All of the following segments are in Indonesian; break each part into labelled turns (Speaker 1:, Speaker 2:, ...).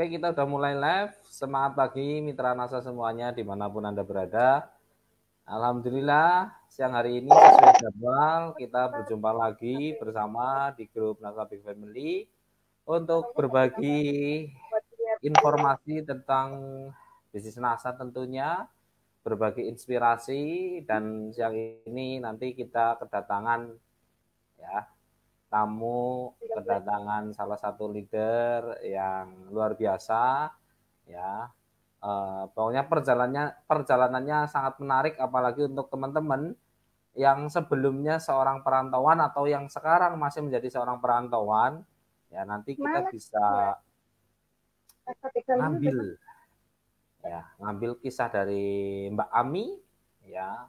Speaker 1: Oke, kita udah mulai live. Semangat pagi mitra NASA semuanya dimanapun Anda berada. Alhamdulillah siang hari ini sesuai jadwal kita berjumpa lagi bersama di grup NASA Big Family untuk berbagi informasi tentang bisnis NASA tentunya, berbagi inspirasi, dan siang ini nanti kita kedatangan ya tamu, kedatangan salah satu leader yang luar biasa ya. Pokoknya perjalanannya sangat menarik, apalagi untuk teman-teman yang sebelumnya seorang perantauan atau yang sekarang masih menjadi seorang perantauan ya. Nanti kita bisa ngambil kisah dari Mbak Ami ya,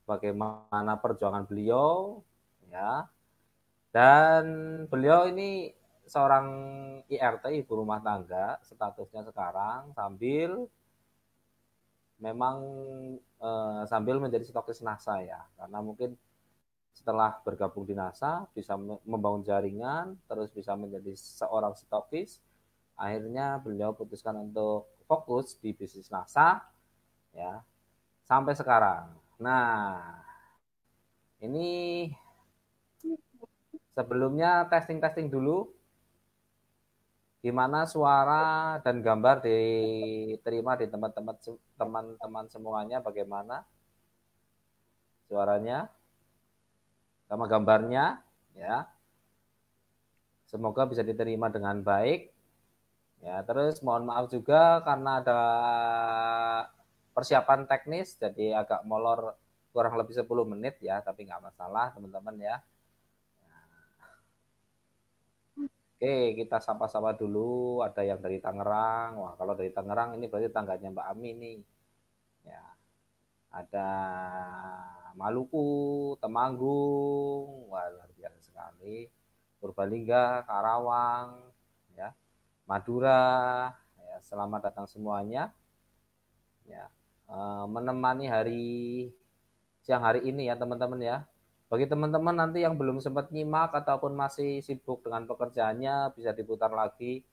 Speaker 1: bagaimana perjuangan beliau ya. Dan beliau ini seorang IRT, ibu rumah tangga statusnya sekarang, sambil memang sambil menjadi stokis NASA ya, karena mungkin setelah bergabung di NASA bisa membangun jaringan, terus bisa menjadi seorang stokis. Akhirnya beliau putuskan untuk fokus di bisnis NASA ya sampai sekarang. Nah, ini sebelumnya testing dulu gimana suara dan gambar diterima di teman-teman semuanya, bagaimana suaranya sama gambarnya ya. Semoga bisa diterima dengan baik ya. Terus mohon maaf juga karena ada persiapan teknis jadi agak molor kurang lebih 10 menit ya, tapi nggak masalah teman-teman ya. Oke, kita sapa-sapa dulu. Ada yang dari Tangerang. Wah, kalau dari Tangerang ini berarti tangganya Mbak Ami nih. Ya, ada Maluku, Temanggung, wah luar biasa sekali. Purbalingga, Karawang, ya, Madura. Ya, selamat datang semuanya. Ya, menemani siang hari ini ya teman-teman ya. Bagi teman-teman nanti yang belum sempat nyimak ataupun masih sibuk dengan pekerjaannya, bisa diputar lagi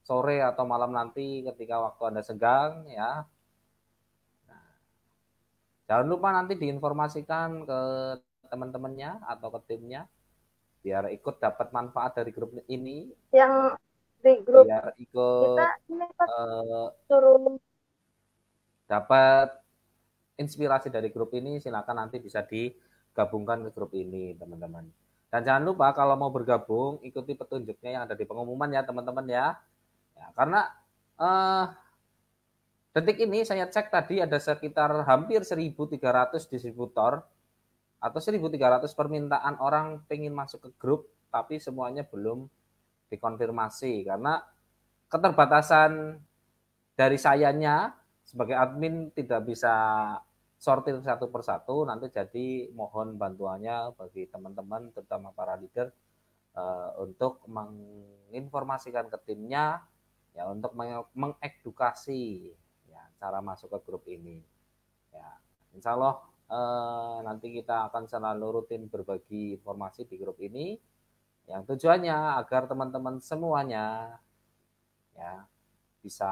Speaker 1: sore atau malam nanti ketika waktu Anda senggang ya. Nah, jangan lupa nanti diinformasikan ke teman-temannya atau ke timnya biar ikut dapat manfaat dari grup ini.
Speaker 2: Yang di grup
Speaker 1: biar
Speaker 2: kita
Speaker 1: ikut
Speaker 2: ini
Speaker 1: suruh dapat inspirasi dari grup ini, silakan nanti bisa digabungkan ke grup ini teman-teman. Dan jangan lupa kalau mau bergabung ikuti petunjuknya yang ada di pengumuman ya teman-teman ya. Ya, karena detik ini saya cek tadi ada sekitar hampir 1.300 distributor atau 1.300 permintaan orang pengen masuk ke grup, tapi semuanya belum dikonfirmasi karena keterbatasan dari sayanya sebagai admin tidak bisa sortir satu persatu. Nanti jadi mohon bantuannya bagi teman-teman terutama para leader untuk menginformasikan ke timnya ya, untuk mengedukasi ya cara masuk ke grup ini ya. Insya Allah nanti kita akan selalu rutin berbagi informasi di grup ini yang tujuannya agar teman-teman semuanya ya bisa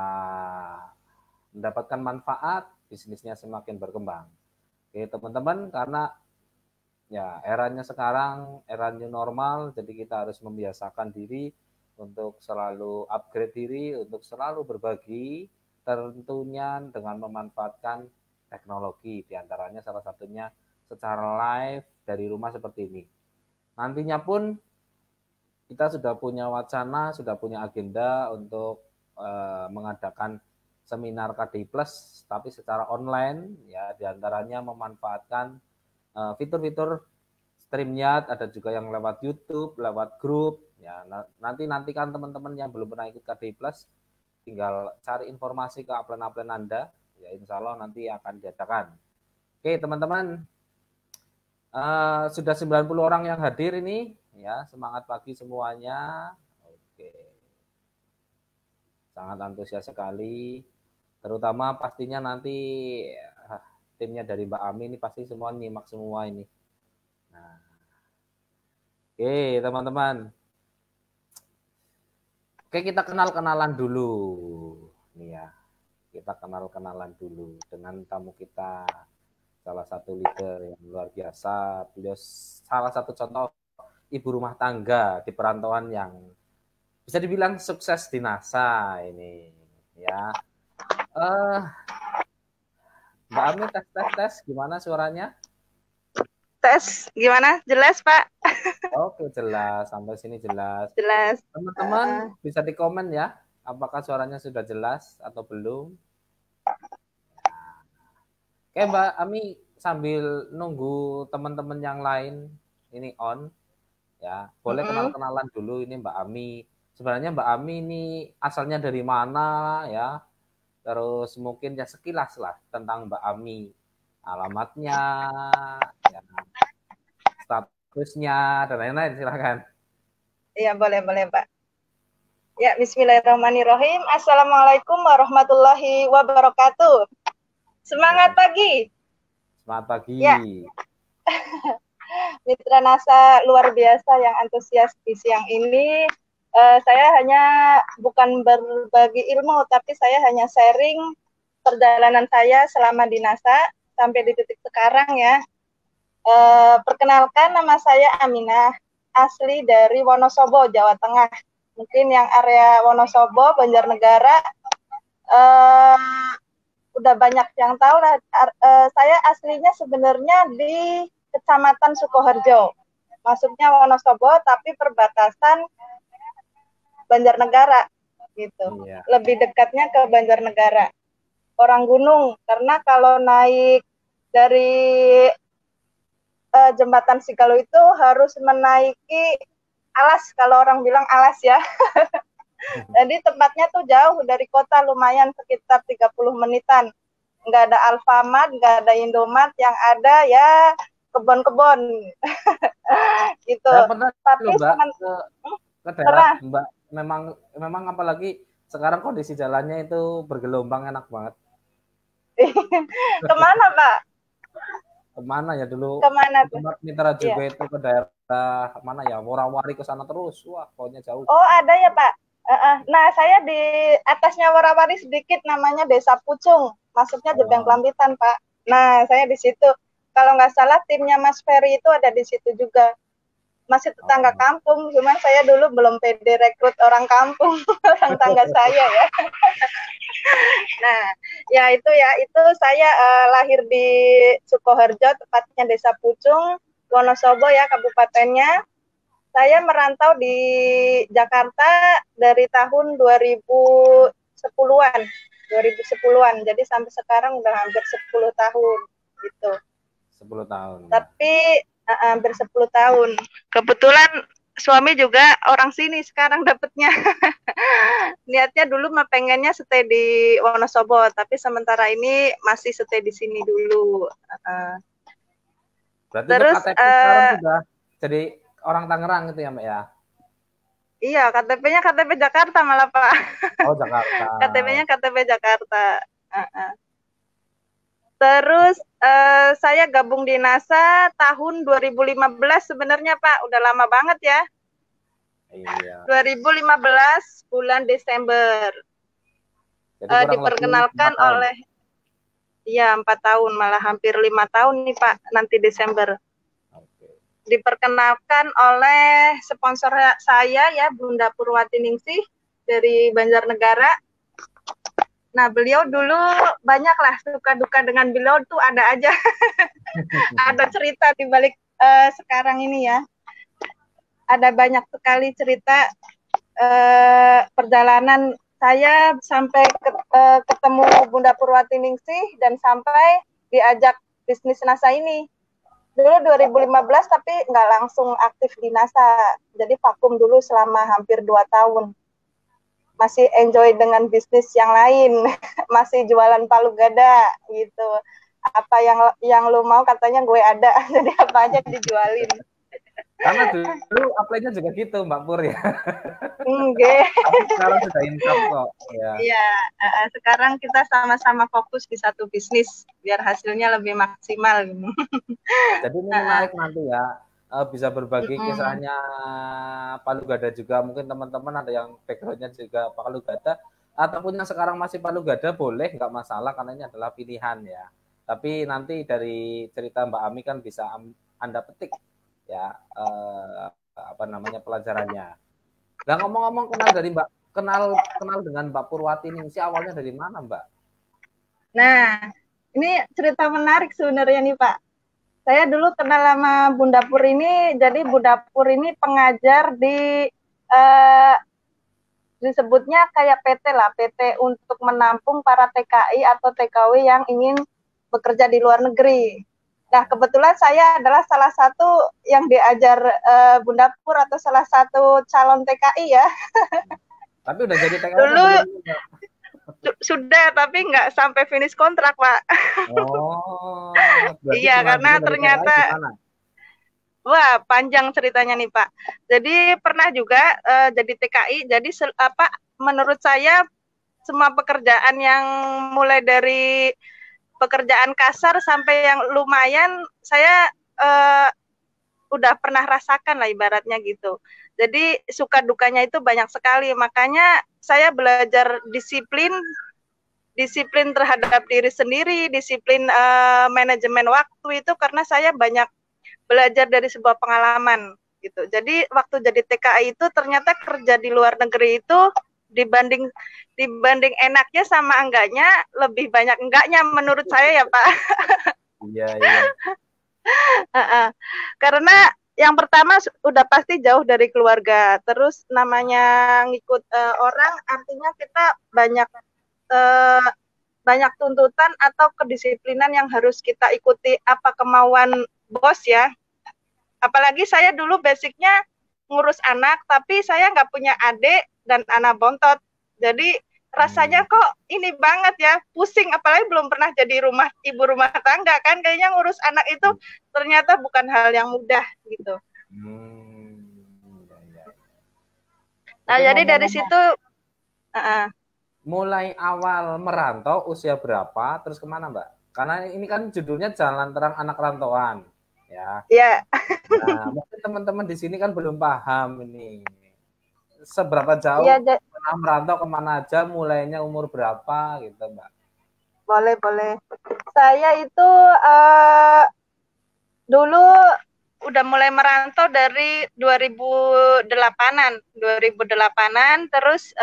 Speaker 1: mendapatkan manfaat, bisnisnya semakin berkembang. Oke teman-teman, karena ya eranya sekarang era new normal, jadi kita harus membiasakan diri untuk selalu upgrade diri, untuk selalu berbagi, tentunya dengan memanfaatkan teknologi, diantaranya salah satunya secara live dari rumah seperti ini. Nantinya pun kita sudah punya wacana, sudah punya agenda untuk mengadakan seminar KDI Plus, tapi secara online, ya diantaranya memanfaatkan fitur-fitur StreamYard, ada juga yang lewat YouTube, lewat grup. Ya, nantikan teman-teman yang belum pernah ikut KDI Plus, tinggal cari informasi ke upline-upline Anda, ya insya Allah nanti akan diadakan. Oke teman-teman, sudah 90 orang yang hadir ini, ya semangat pagi semuanya. Oke, sangat antusias sekali. Terutama pastinya nanti timnya dari Mbak Ami ini pasti semua nyimak semua ini. Nah, oke teman-teman. Oke, kita kenal-kenalan dulu. Nih ya, kita kenal-kenalan dulu dengan tamu kita. Salah satu leader yang luar biasa. Beliau salah satu contoh ibu rumah tangga di perantauan yang bisa dibilang sukses di NASA ini. Ya, Mbak Ami tes gimana suaranya?
Speaker 2: Tes, gimana? Jelas, Pak?
Speaker 1: Oke, jelas. Sampai sini jelas.
Speaker 2: Jelas.
Speaker 1: Teman-teman bisa di komen ya, apakah suaranya sudah jelas atau belum? Oke, Mbak Ami sambil nunggu teman-teman yang lain ini on ya. Boleh kenal-kenalan dulu ini Mbak Ami. Sebenarnya Mbak Ami ini asalnya dari mana ya? Terus mungkin ya sekilas lah tentang Mbak Ami. Alamatnya, ya, statusnya dan lain-lain, silakan.
Speaker 2: Iya, boleh, Pak. Ya, bismillahirrahmanirrahim. Assalamualaikum warahmatullahi wabarakatuh. Semangat pagi.
Speaker 1: Selamat pagi.
Speaker 2: Ya. Mitra NASA luar biasa yang antusias di siang ini. Saya hanya bukan berbagi ilmu, tapi saya hanya sharing perjalanan saya selama di NASA sampai di titik sekarang ya. Perkenalkan, nama saya Aminah, asli dari Wonosobo, Jawa Tengah. Mungkin yang area Wonosobo, Banjarnegara, udah banyak yang tahu lah. Saya aslinya sebenarnya di Kecamatan Sukoharjo, masuknya Wonosobo, tapi perbatasan Banjarnegara gitu. Iya. Lebih dekatnya ke Banjarnegara. Orang gunung, karena kalau naik dari jembatan Sigalo itu harus menaiki alas, kalau orang bilang alas ya. Jadi tempatnya tuh jauh dari kota, lumayan sekitar 30 menitan. Nggak ada Alfamart, nggak ada Indomart, yang ada ya kebon-kebon. Gitu.
Speaker 1: Tapi Mbak, ke daerah Mbak, memang apalagi sekarang kondisi jalannya itu bergelombang, enak banget.
Speaker 2: Kemana, Pak?
Speaker 1: Kemana ya dulu?
Speaker 2: Kemana tuh?
Speaker 1: Mitra juga itu ke daerah mana ya? Warawari ke sana terus. Wah, pokoknya jauh.
Speaker 2: Oh, ada ya, Pak. Nah, saya di atasnya Warawari sedikit, namanya Desa Pucung. Masuknya Jebeng Klambitan, Pak. Nah, saya di situ. Kalau nggak salah timnya Mas Ferry itu ada di situ juga. Masih tetangga kampung, cuman saya dulu belum pede rekrut orang kampung, orang tangga saya ya. Nah, ya itu saya lahir di Sukoharjo, tepatnya Desa Pucung, Wonosobo ya kabupatennya. Saya merantau di Jakarta dari tahun 2010-an. 2010-an. Jadi sampai sekarang udah hampir 10 tahun gitu.
Speaker 1: 10 tahun.
Speaker 2: Tapi hampir 10 tahun. Kebetulan suami juga orang sini sekarang dapetnya. Niatnya dulu mah pengennya stay di Wonosobo, tapi sementara ini masih stay di sini dulu.
Speaker 1: Berarti terus sekarang sudah jadi orang Tangerang gitu ya, Mbak ya?
Speaker 2: Iya, KTP-nya KTP Jakarta malah, Pak.
Speaker 1: Oh, Jakarta.
Speaker 2: KTP-nya KTP Jakarta. Terus saya gabung di NASA tahun 2015 sebenarnya, Pak. Udah lama banget ya. Iya. 2015 bulan Desember. Diperkenalkan oleh, iya 4 tahun, malah hampir 5 tahun nih Pak, nanti Desember. Diperkenalkan oleh sponsor saya ya, Bunda Purwati Ningsih dari Banjarnegara. Nah, beliau dulu banyaklah suka duka dengan beliau tuh ada aja. Ada cerita di balik sekarang ini ya. Ada banyak sekali cerita perjalanan saya sampai ketemu Bunda Purwati Ningsih dan sampai diajak bisnis NASA ini. Dulu 2015 tapi nggak langsung aktif di NASA. Jadi vakum dulu selama hampir 2 tahun. Masih enjoy dengan bisnis yang lain. Masih jualan palu gada gitu. Apa yang lu mau katanya gue ada. Jadi apa aja dijualin.
Speaker 1: Karena dulu apply-nya juga gitu, Mbak Pur ya.
Speaker 2: Enggak.
Speaker 1: Sekarang sudah insaf kok. Ya.
Speaker 2: Iya, sekarang kita sama-sama fokus di satu bisnis biar hasilnya lebih maksimal.
Speaker 1: Jadi ini menarik nanti ya. bisa berbagi kisahnya Palu Gada juga. Mungkin teman-teman ada yang backgroundnya juga Palu Gada, ataupun yang sekarang masih Palu Gada, boleh, nggak masalah, karena ini adalah pilihan ya. Tapi nanti dari cerita Mbak Ami kan bisa Anda petik ya apa namanya pelajarannya. Nah, ngomong-ngomong kenal dengan Mbak Purwati ini sih awalnya dari mana, Mbak?
Speaker 2: Nah, ini cerita menarik sebenarnya nih Pak. Saya dulu kenal sama Bunda Pur ini, jadi Bunda Pur ini pengajar di disebutnya kayak PT lah, PT untuk menampung para TKI atau TKW yang ingin bekerja di luar negeri. Nah, kebetulan saya adalah salah satu yang diajar Bunda Pur atau salah satu calon TKI ya.
Speaker 1: Tapi udah jadi TKI
Speaker 2: dulu sudah, tapi nggak sampai finish kontrak, Pak.
Speaker 1: Oh,
Speaker 2: iya, karena ternyata wah, panjang ceritanya nih, Pak. Jadi pernah juga jadi TKI. Jadi menurut saya semua pekerjaan yang mulai dari pekerjaan kasar sampai yang lumayan saya udah pernah rasakan lah ibaratnya gitu. Jadi suka dukanya itu banyak sekali. Makanya saya belajar disiplin terhadap diri sendiri, disiplin manajemen waktu itu karena saya banyak belajar dari sebuah pengalaman gitu. Jadi waktu jadi TKI itu ternyata kerja di luar negeri itu dibanding enaknya sama enggaknya lebih banyak enggaknya menurut saya ya Pak.
Speaker 1: Iya.
Speaker 2: Karena yang pertama udah pasti jauh dari keluarga. Terus namanya ngikut orang artinya kita banyak tuntutan atau kedisiplinan yang harus kita ikuti apa kemauan bos ya. Apalagi saya dulu basicnya ngurus anak, tapi saya nggak punya adik dan anak bontot. Jadi rasanya kok ini banget ya, pusing. Apalagi belum pernah jadi ibu rumah tangga kan. Kayaknya ngurus anak itu ternyata bukan hal yang mudah gitu. Nah, jadi dari situ
Speaker 1: mulai awal merantau usia berapa, terus kemana Mbak? Karena ini kan judulnya Jalan Terang Anak Rantauan. Ya.
Speaker 2: Iya.
Speaker 1: Nah, mungkin teman-teman di sini kan belum paham ini. Seberapa jauh pernah merantau kemana aja, mulainya umur berapa gitu, Mbak?
Speaker 2: Boleh. Saya itu dulu udah mulai merantau dari 2008-an, terus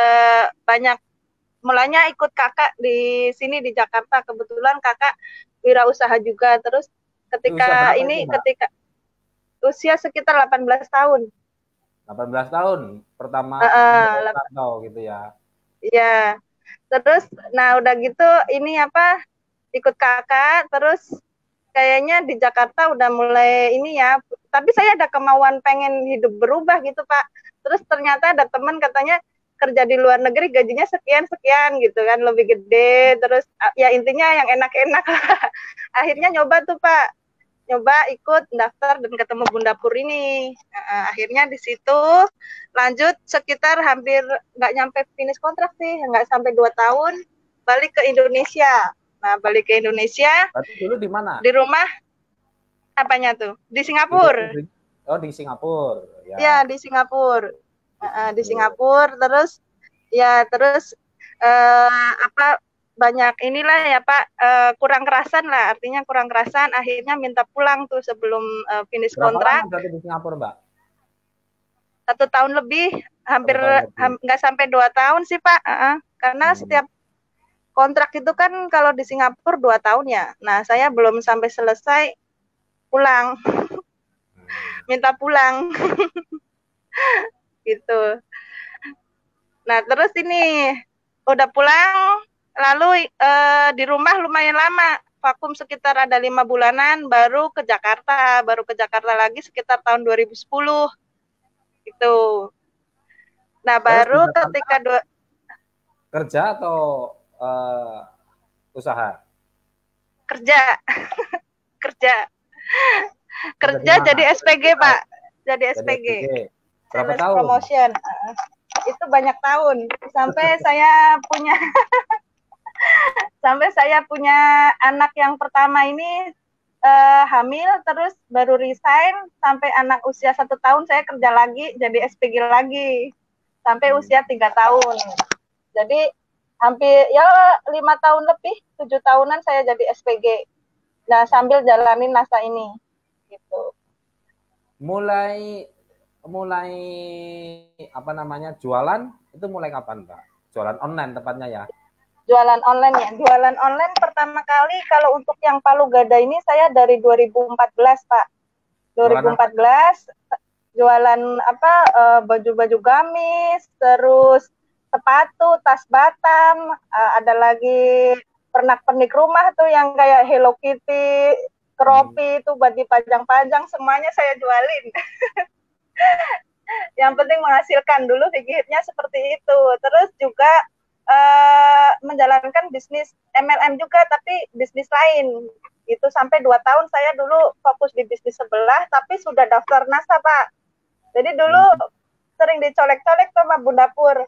Speaker 2: mulanya ikut kakak di sini di Jakarta. Kebetulan kakak wirausaha juga, terus ketika usia sekitar 18 tahun.
Speaker 1: 18 tahun pertama merantau gitu ya.
Speaker 2: Iya. Terus udah gitu ini ikut kakak, terus kayaknya di Jakarta udah mulai ini ya. Tapi saya ada kemauan pengen hidup berubah gitu, Pak. Terus ternyata ada teman katanya kerja di luar negeri gajinya sekian gitu kan, lebih gede, terus ya intinya yang enak-enak. Akhirnya nyoba tuh Pak, ikut daftar dan ketemu Bunda Pur ini. Akhirnya di situ lanjut sekitar hampir nggak nyampe finish kontrak sih, nggak sampai 2 tahun, balik ke Indonesia. Nah, balik ke Indonesia.
Speaker 1: Berarti dulu di mana?
Speaker 2: Di rumah. Apanya tuh? Di Singapura.
Speaker 1: Oh, di Singapura.
Speaker 2: Ya, di Singapura. Di Singapura, terus banyak inilah ya Pak, kurang kerasan lah, artinya kurang kerasan, akhirnya minta pulang tuh sebelum finish kontrak.
Speaker 1: Berapa lama di Singapura, Mbak?
Speaker 2: 1 tahun lebih, hampir nggak sampai 2 tahun sih Pak, karena setiap kontrak itu kan kalau di Singapura 2 tahun ya. Nah, saya belum sampai selesai pulang, minta pulang. Gitu. Nah, terus ini udah pulang, lalu di rumah lumayan lama, vakum sekitar ada 5 bulanan, baru ke Jakarta lagi sekitar tahun 2010 gitu. Nah, baru ketika
Speaker 1: kerja atau usaha?
Speaker 2: Kerja jadi SPG Pak, jadi SPG.
Speaker 1: Berapa tahun?
Speaker 2: Promotion. Itu banyak tahun sampai saya punya anak yang pertama ini hamil, terus baru resign sampai anak usia 1 tahun saya kerja lagi jadi SPG lagi sampai usia 3 tahun. Jadi hampir ya 5 tahun lebih, 7 tahunan saya jadi SPG. Nah sambil jalanin NASA ini, gitu.
Speaker 1: Mulai apa namanya jualan itu mulai kapan Mbak? Jualan online tepatnya ya?
Speaker 2: Jualan online ya. Jualan online pertama kali kalau untuk yang Palu Gada ini saya dari 2014 Pak. 2014 jualan apa baju-baju gamis, terus sepatu, tas Batam, ada lagi pernak-pernik rumah tuh yang kayak Hello Kitty, keropi itu buat dipajang-pajang, semuanya saya jualin. Yang penting menghasilkan dulu pikirnya seperti itu. Terus juga menjalankan bisnis MLM juga, tapi bisnis lain. Itu sampai 2 tahun saya dulu fokus di bisnis sebelah, tapi sudah daftar NASA, Pak. Jadi dulu sering dicolek-colek sama Bunda Pur.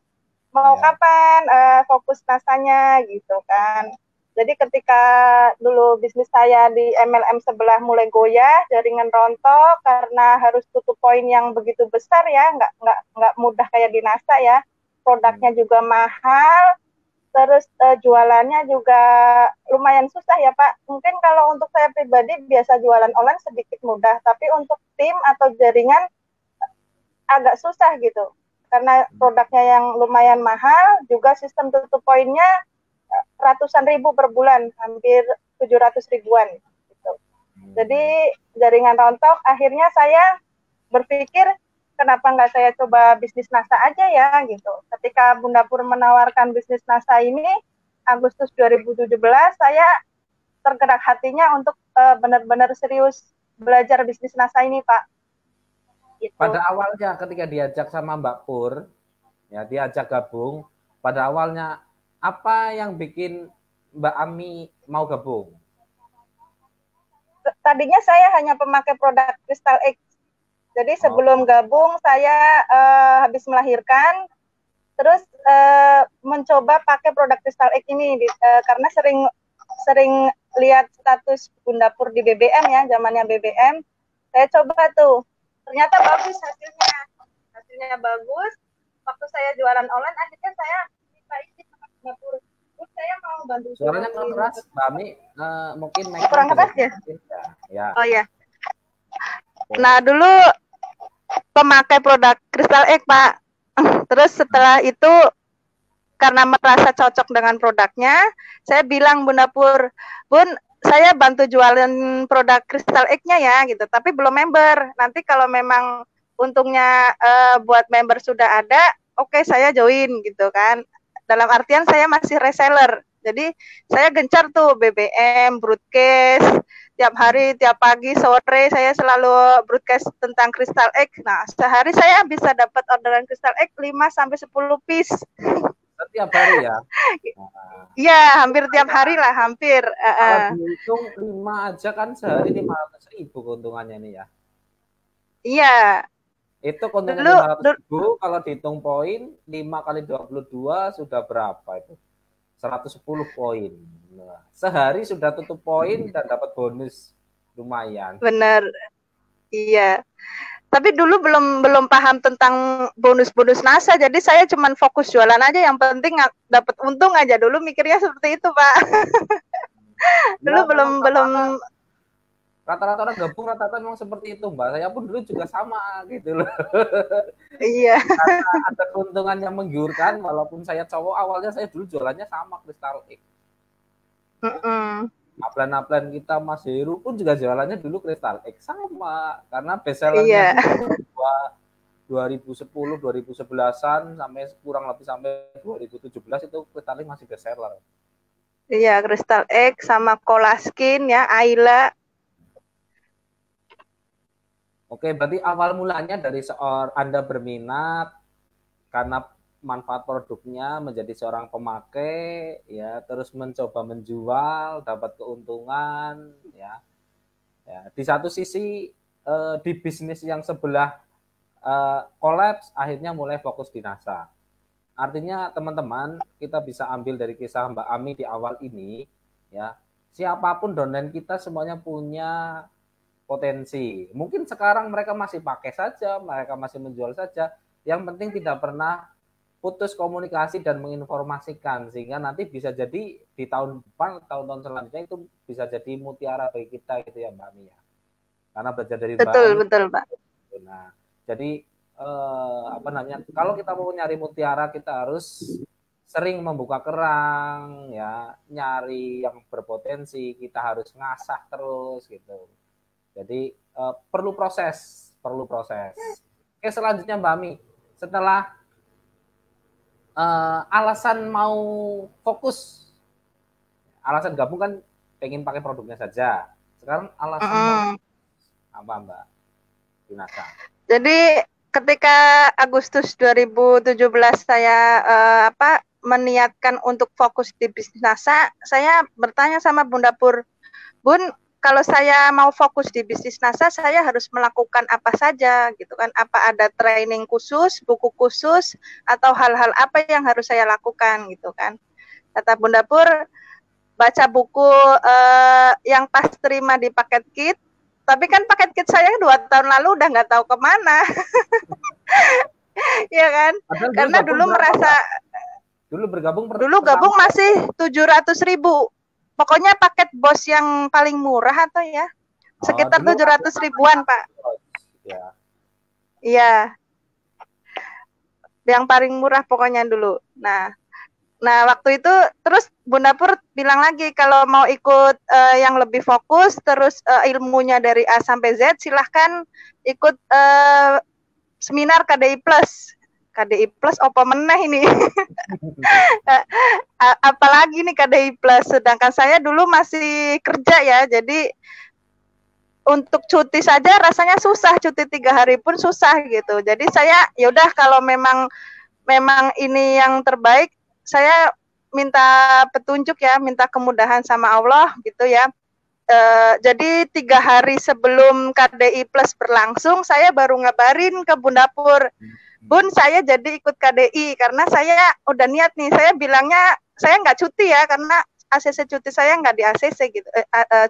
Speaker 2: Mau kapan fokus NASA-nya gitu kan. Jadi ketika dulu bisnis saya di MLM sebelah mulai goyah, jaringan rontok karena harus tutup poin yang begitu besar ya, nggak mudah kayak di NASA ya. Produknya juga mahal, terus jualannya juga lumayan susah ya Pak. Mungkin kalau untuk saya pribadi biasa jualan online sedikit mudah, tapi untuk tim atau jaringan agak susah gitu. Karena produknya yang lumayan mahal, juga sistem tutup poinnya ratusan ribu per bulan, hampir 700 ribuan. Gitu. Jadi jaringan rontok, akhirnya saya berpikir kenapa nggak saya coba bisnis NASA aja ya gitu. Ketika Bunda Pur menawarkan bisnis NASA ini, Agustus 2017, saya tergerak hatinya untuk benar-benar serius belajar bisnis NASA ini, Pak.
Speaker 1: Gitu. Pada awalnya ketika diajak sama Mbak Pur, ya diajak gabung, pada awalnya apa yang bikin Mbak Ami mau gabung?
Speaker 2: Tadinya saya hanya pemakai produk Crystal X. Jadi sebelum gabung saya habis melahirkan, terus mencoba pakai produk Crystal X ini karena sering lihat status Bunda Pur di BBM ya, zamannya BBM. Saya coba tuh, ternyata bagus hasilnya bagus. Waktu saya jualan online, akhirnya saya minta izin sama Bunda Pur. Saya mau bantu.
Speaker 1: Suaranya kurang keras, Mbak Ami. Mungkin
Speaker 2: kurang keras ya?
Speaker 1: Ya.
Speaker 2: Oh ya. Nah dulu pemakai produk Crystal X Pak. Terus setelah itu karena merasa cocok dengan produknya, saya bilang Bunda Pur, Bun, saya bantu jualan produk Crystal X-nya ya gitu, tapi belum member. Nanti kalau memang untungnya buat member sudah ada, oke, saya join gitu kan. Dalam artian saya masih reseller. Jadi saya gencar tuh BBM, broadcast, tiap hari, tiap pagi, sore saya selalu broadcast tentang Crystal X. Nah, sehari saya bisa dapat orderan Crystal X 5 sampai 10 piece.
Speaker 1: Setiap hari ya?
Speaker 2: Iya, hampir tiap hari lah, hampir.
Speaker 1: Kalau dihitung 5 aja kan sehari 500.000 keuntungannya nih ya? Iya. Itu keuntungan 500.000, kalau dihitung poin, 5 kali 22 sudah berapa itu? 110 poin. Nah, sehari sudah tutup poin dan dapat bonus lumayan.
Speaker 2: Benar. Iya. Tapi dulu belum paham tentang bonus-bonus NASA, jadi saya cuma fokus jualan aja, yang penting dapat untung aja dulu, mikirnya seperti itu, Pak. Dulu belum
Speaker 1: rata-rata orang gabung rata-rata memang seperti itu, Mbak. Saya pun dulu juga sama gitu loh.
Speaker 2: Iya.
Speaker 1: Karena ada keuntungan yang menggiurkan, walaupun saya cowok, awalnya saya dulu jualannya sama Crystal X. Upline kita Mas Heru pun juga jualannya dulu Crystal X sama, karena bestsellernya 2010, 2011-an sampai kurang lebih sampai 2017 itu Crystal X masih bestseller.
Speaker 2: Iya, Crystal X sama Colaskin ya, Ayla.
Speaker 1: Oke, berarti awal mulanya dari Anda berminat karena manfaat produknya, menjadi seorang pemakai, ya, terus mencoba menjual, dapat keuntungan, ya. Di satu sisi di bisnis yang sebelah kolaps, akhirnya mulai fokus di NASA. Artinya teman-teman, kita bisa ambil dari kisah Mbak Ami di awal ini, ya, siapapun downline kita semuanya punya potensi. Mungkin sekarang mereka masih pakai saja, mereka masih menjual saja. Yang penting tidak pernah putus komunikasi dan menginformasikan, sehingga nanti bisa jadi di tahun depan, tahun-tahun selanjutnya itu bisa jadi mutiara bagi kita gitu ya Mbak Ami ya. Karena belajar dari Mbak Ami.
Speaker 2: Betul Pak.
Speaker 1: Nah, jadi kalau kita mau nyari mutiara, kita harus sering membuka kerang, ya, nyari yang berpotensi, kita harus ngasah terus gitu. Jadi perlu proses. Oke, selanjutnya Mbak Ami, setelah alasan mau fokus, alasan gabung kan pengen pakai produknya saja. Sekarang alasan mau apa Mbak Yunasa?
Speaker 2: Jadi ketika Agustus 2017 saya meniatkan untuk fokus di bisnis NASA, saya bertanya sama Bunda Pur, Bun, kalau saya mau fokus di bisnis NASA, saya harus melakukan apa saja gitu kan? Apa ada training khusus, buku khusus, atau hal-hal apa yang harus saya lakukan gitu kan? Kata Bunda Pur, baca buku yang pas terima di paket kit. Tapi kan paket kit saya 2 tahun lalu udah nggak tahu kemana. Ya kan?
Speaker 1: Padahal
Speaker 2: karena dulu merasa dulu gabung masih 700.000. Pokoknya paket bos yang paling murah atau ya sekitar 700 ribuan Pak.
Speaker 1: Ya.
Speaker 2: Iya. Yang paling murah pokoknya dulu. Nah, waktu itu terus Bunda Pur bilang lagi kalau mau ikut yang lebih fokus, terus ilmunya dari A sampai Z, silahkan ikut seminar KDI Plus. KDI Plus apa meneh ini? Apalagi nih KDI Plus, sedangkan saya dulu masih kerja ya, jadi untuk cuti saja rasanya susah, cuti 3 hari pun susah gitu. Jadi saya yaudah kalau memang ini yang terbaik, saya minta petunjuk ya, minta kemudahan sama Allah gitu ya. Jadi 3 hari sebelum KDI Plus berlangsung, saya baru ngabarin ke Bunda Pur, Bun, saya jadi ikut KDI karena saya udah niat nih. Saya bilangnya saya nggak cuti ya, karena ACC cuti saya nggak di ACC gitu.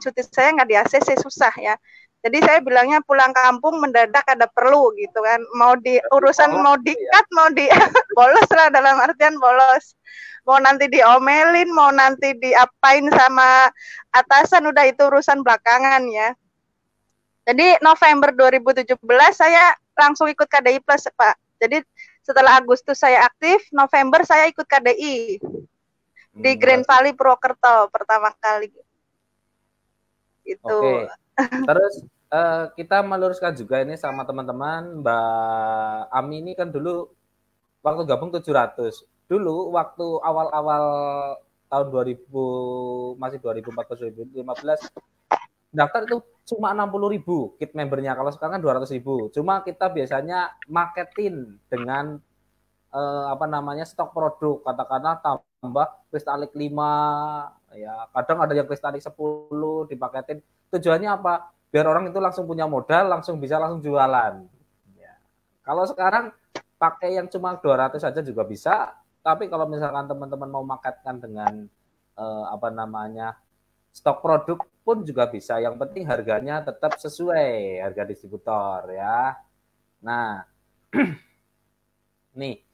Speaker 2: Cuti saya nggak di ACC, susah ya. Jadi saya bilangnya pulang kampung mendadak ada perlu gitu kan. Mau di urusan mau di-cut, mau di bolos lah, dalam artian bolos. Mau nanti diomelin, mau nanti diapain sama atasan, udah itu urusan belakangan ya. Jadi November 2017 saya langsung ikut KDI Plus Pak. Jadi setelah Agustus saya aktif, November saya ikut KDI di Grand Valley Purwokerto pertama kali. Itu.
Speaker 1: Oke. Terus kita meluruskan juga ini sama teman-teman, Mbak Ami ini kan dulu waktu gabung 700. Dulu waktu awal-awal tahun 2000, masih 2014-2015, daftar itu cuma 60.000 kit membernya. Kalau sekarang kan 200.000. Cuma kita biasanya marketin dengan stok produk, katakanlah tambah kristalik 5, ya kadang ada yang kristalik 10 dipaketin. Tujuannya apa? Biar orang itu langsung punya modal, langsung jualan. Ya. Kalau sekarang pakai yang cuma 200 saja juga bisa, tapi kalau misalkan teman-teman mau marketkan dengan stok produk pun juga bisa. Yang penting harganya tetap sesuai harga distributor ya. Nah, nih.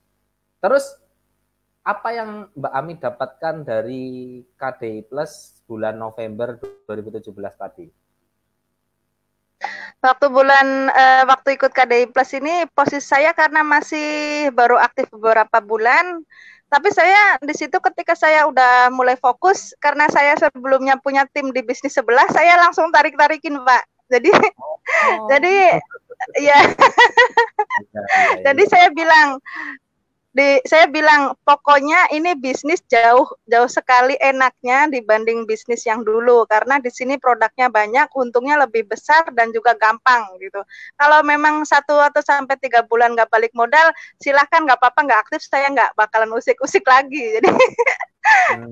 Speaker 1: Terus apa yang Mbak Ami dapatkan dari KDI Plus bulan November 2017 tadi?
Speaker 2: Waktu ikut KDI Plus ini posisi saya karena masih baru aktif beberapa bulan, tapi saya di situ ketika saya udah mulai fokus, karena saya sebelumnya punya tim di bisnis sebelah, saya langsung tarik-tarikin Pak. Jadi ya. Jadi saya bilang pokoknya ini bisnis jauh sekali enaknya dibanding bisnis yang dulu, karena di sini produknya banyak, untungnya lebih besar dan juga gampang gitu. Kalau memang 1 atau sampai 3 bulan nggak balik modal, silahkan, nggak apa-apa, nggak aktif, saya nggak bakalan usik-usik lagi.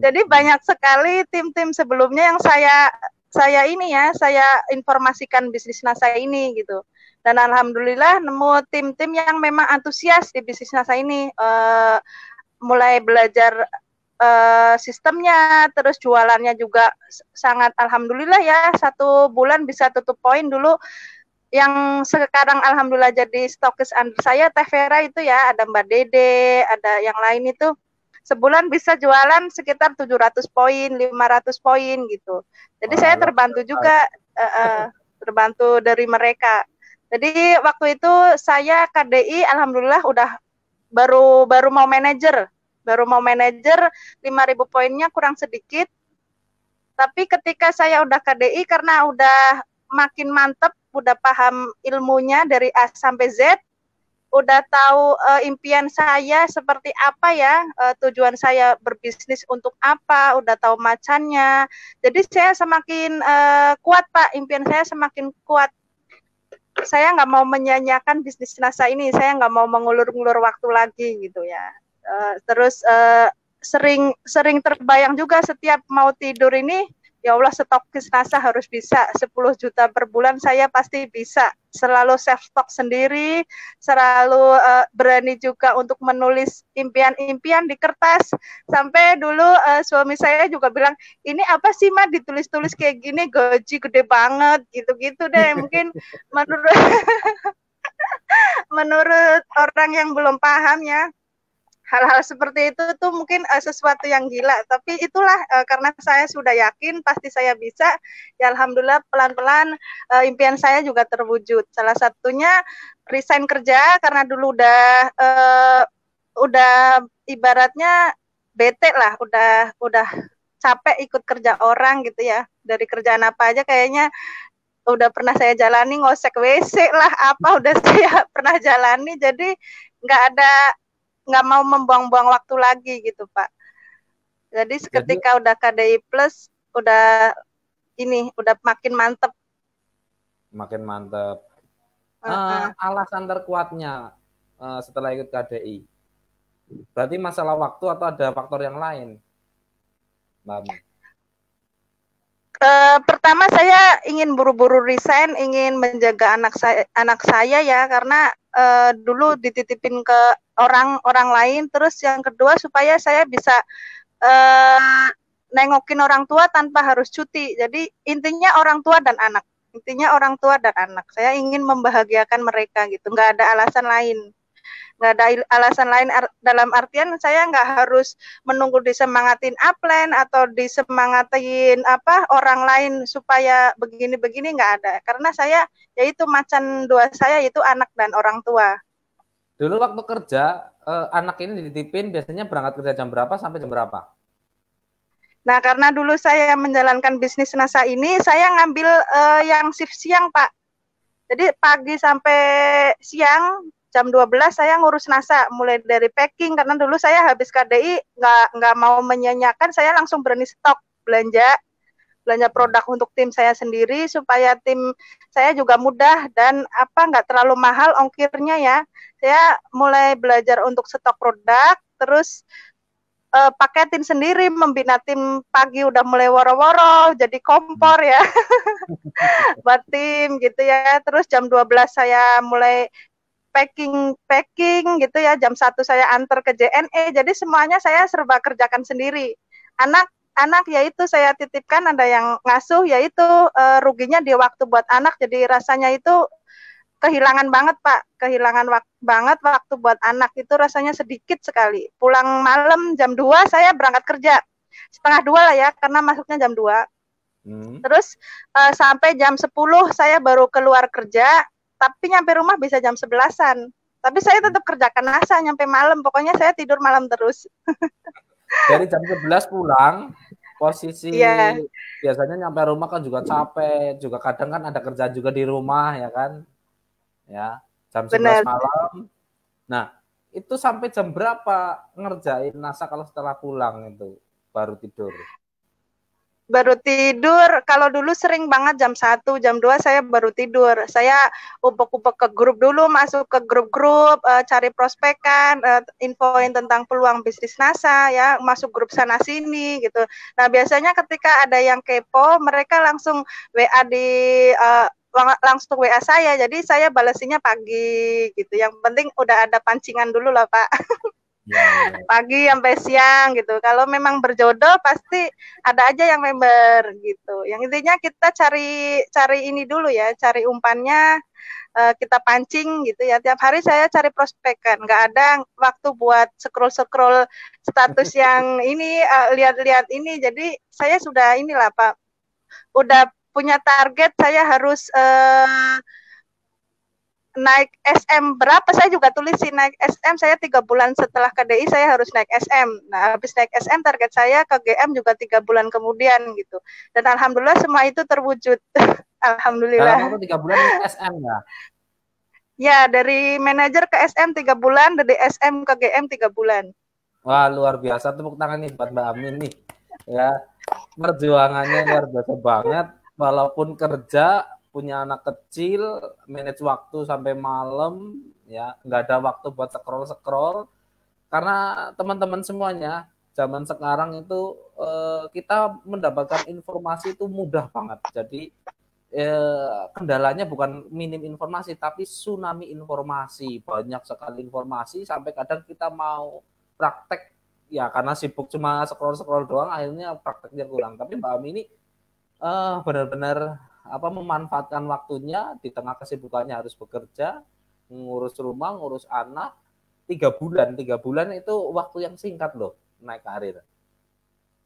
Speaker 2: Jadi banyak sekali tim-tim sebelumnya yang saya informasikan bisnis NASA ini gitu. Dan alhamdulillah nemu tim-tim yang memang antusias di bisnis NASA ini, mulai belajar sistemnya, terus jualannya juga sangat alhamdulillah ya, 1 bulan bisa tutup poin dulu. Yang sekarang alhamdulillah jadi stokis under saya Teh Vera itu ya, ada Mbak Dede, ada yang lain itu sebulan bisa jualan sekitar 700 poin, 500 poin gitu. Jadi saya terbantu juga, terbantu dari mereka. Jadi waktu itu saya KDI alhamdulillah udah baru mau manajer. 5.000 poinnya kurang sedikit. Tapi ketika saya udah KDI karena udah makin mantep, udah paham ilmunya dari A sampai Z, udah tahu impian saya seperti apa ya, tujuan saya berbisnis untuk apa, udah tahu macannya. Jadi saya semakin kuat Pak, impian saya semakin kuat. Saya nggak mau menyanyiakan bisnis NASA ini, saya nggak mau mengulur-ngulur waktu lagi gitu ya. Terus sering terbayang juga setiap mau tidur ini, ya Allah stok NASA harus bisa 10 juta per bulan, saya pasti bisa. Selalu self stok sendiri, selalu berani juga untuk menulis impian-impian di kertas. Sampai dulu suami saya juga bilang, ini apa sih Ma ditulis-tulis kayak gini, gaji gede banget, gitu-gitu deh. Mungkin menurut orang yang belum paham ya, hal-hal seperti itu tuh mungkin sesuatu yang gila, tapi itulah karena saya sudah yakin pasti saya bisa, ya alhamdulillah pelan-pelan impian saya juga terwujud. Salah satunya resign kerja karena dulu udah ibaratnya bete lah, udah capek ikut kerja orang gitu ya, dari kerjaan apa aja kayaknya udah pernah saya jalani, ngosek WC lah apa udah saya pernah jalani, jadi nggak mau membuang-buang waktu lagi gitu Pak. Jadi ketika udah KDI Plus, udah makin mantep.
Speaker 1: Makin mantep. Alasan terkuatnya setelah ikut KDI, berarti masalah waktu atau ada faktor yang lain, Mbak Ami?
Speaker 2: Pertama saya ingin buru-buru resign, ingin menjaga anak saya ya, karena dulu dititipin ke orang lain. Terus yang kedua supaya saya bisa nengokin orang tua tanpa harus cuti. Jadi intinya orang tua dan anak. Saya ingin membahagiakan mereka gitu. Nggak ada alasan lain. Dalam artian saya nggak harus menunggu disemangatin upline atau disemangatin orang lain supaya begini-begini, nggak ada. Karena saya yaitu macan dua saya yaitu anak dan orang tua.
Speaker 1: Dulu waktu kerja anak ini dititipin biasanya berangkat kerja jam berapa sampai jam berapa?
Speaker 2: Nah, karena dulu saya menjalankan bisnis NASA ini, saya ngambil yang shift siang, Pak. Jadi pagi sampai siang jam 12 saya ngurus NASA, mulai dari packing, karena dulu saya habis KDI nggak mau menyanyiakan, saya langsung berani stok belanja produk untuk tim saya sendiri, supaya tim saya juga mudah dan nggak terlalu mahal ongkirnya ya. Saya mulai belajar untuk stok produk, terus paketin sendiri, membina tim pagi udah mulai woro-woro, jadi kompor ya, buat tim gitu ya. Terus jam 12 saya mulai packing gitu ya, jam 1 saya antar ke JNE, jadi semuanya saya serba kerjakan sendiri. Anak yaitu saya titipkan, ada yang ngasuh, yaitu ruginya di waktu buat anak, jadi rasanya itu kehilangan banget Pak, banget waktu buat anak, itu rasanya sedikit sekali. Pulang malam jam 2 saya berangkat kerja, setengah 2 lah ya, karena masuknya jam 2. Terus sampai jam 10 saya baru keluar kerja, tapi nyampe rumah bisa jam 11-an. Tapi saya tetap kerjakan NASA nyampe malam, pokoknya saya tidur malam terus.
Speaker 1: Dari jam 11 pulang, posisi biasanya nyampe rumah kan juga capek, juga kadang kan ada kerjaan juga di rumah ya kan. Ya, jam 11 malam. Nah, itu sampai jam berapa ngerjain NASA kalau setelah pulang itu baru tidur?
Speaker 2: Baru tidur, kalau dulu sering banget jam 1, jam 2 saya baru tidur. Saya ubek-ubek ke grup dulu, masuk ke grup-grup, cari prospekan, infoin tentang peluang bisnis NASA ya, masuk grup sana sini gitu. Nah, biasanya ketika ada yang kepo, mereka langsung WA langsung WA saya, jadi saya balesinya pagi gitu. Yang penting udah ada pancingan dulu lah Pak.
Speaker 1: Ya, ya.
Speaker 2: Pagi sampai siang gitu. Kalau memang berjodoh pasti ada aja yang member gitu. Yang intinya kita cari ini dulu ya, cari umpannya, kita pancing gitu ya. Tiap hari saya cari prospekan, nggak ada waktu buat scroll status yang ini, lihat-lihat ini. Jadi saya sudah inilah Pak, udah punya target saya harus naik SM berapa, saya juga tulis sih naik SM, saya 3 bulan setelah KDI saya harus naik SM. Nah habis naik SM target saya ke GM juga 3 bulan kemudian gitu. Dan alhamdulillah semua itu terwujud.
Speaker 1: Dalam
Speaker 2: Alhamdulillah.
Speaker 1: waktu 3 bulan nih SM ya?
Speaker 2: Ya dari manajer ke SM 3 bulan, dari SM ke GM 3 bulan.
Speaker 1: Wah luar biasa, tepuk tangan nih buat Mbak Amin nih. Ya, perjuangannya luar biasa banget. Walaupun kerja, punya anak kecil, manage waktu sampai malam, ya nggak ada waktu buat scroll. Karena teman-teman semuanya, zaman sekarang itu kita mendapatkan informasi itu mudah banget. Jadi kendalanya bukan minim informasi, tapi tsunami informasi. Banyak sekali informasi, sampai kadang kita mau praktek, ya karena sibuk cuma scroll doang, akhirnya prakteknya kurang. Tapi Mbak Ami ini benar-benar memanfaatkan waktunya di tengah kesibukannya, harus bekerja, ngurus rumah, ngurus anak. 3 bulan itu waktu yang singkat loh naik karir.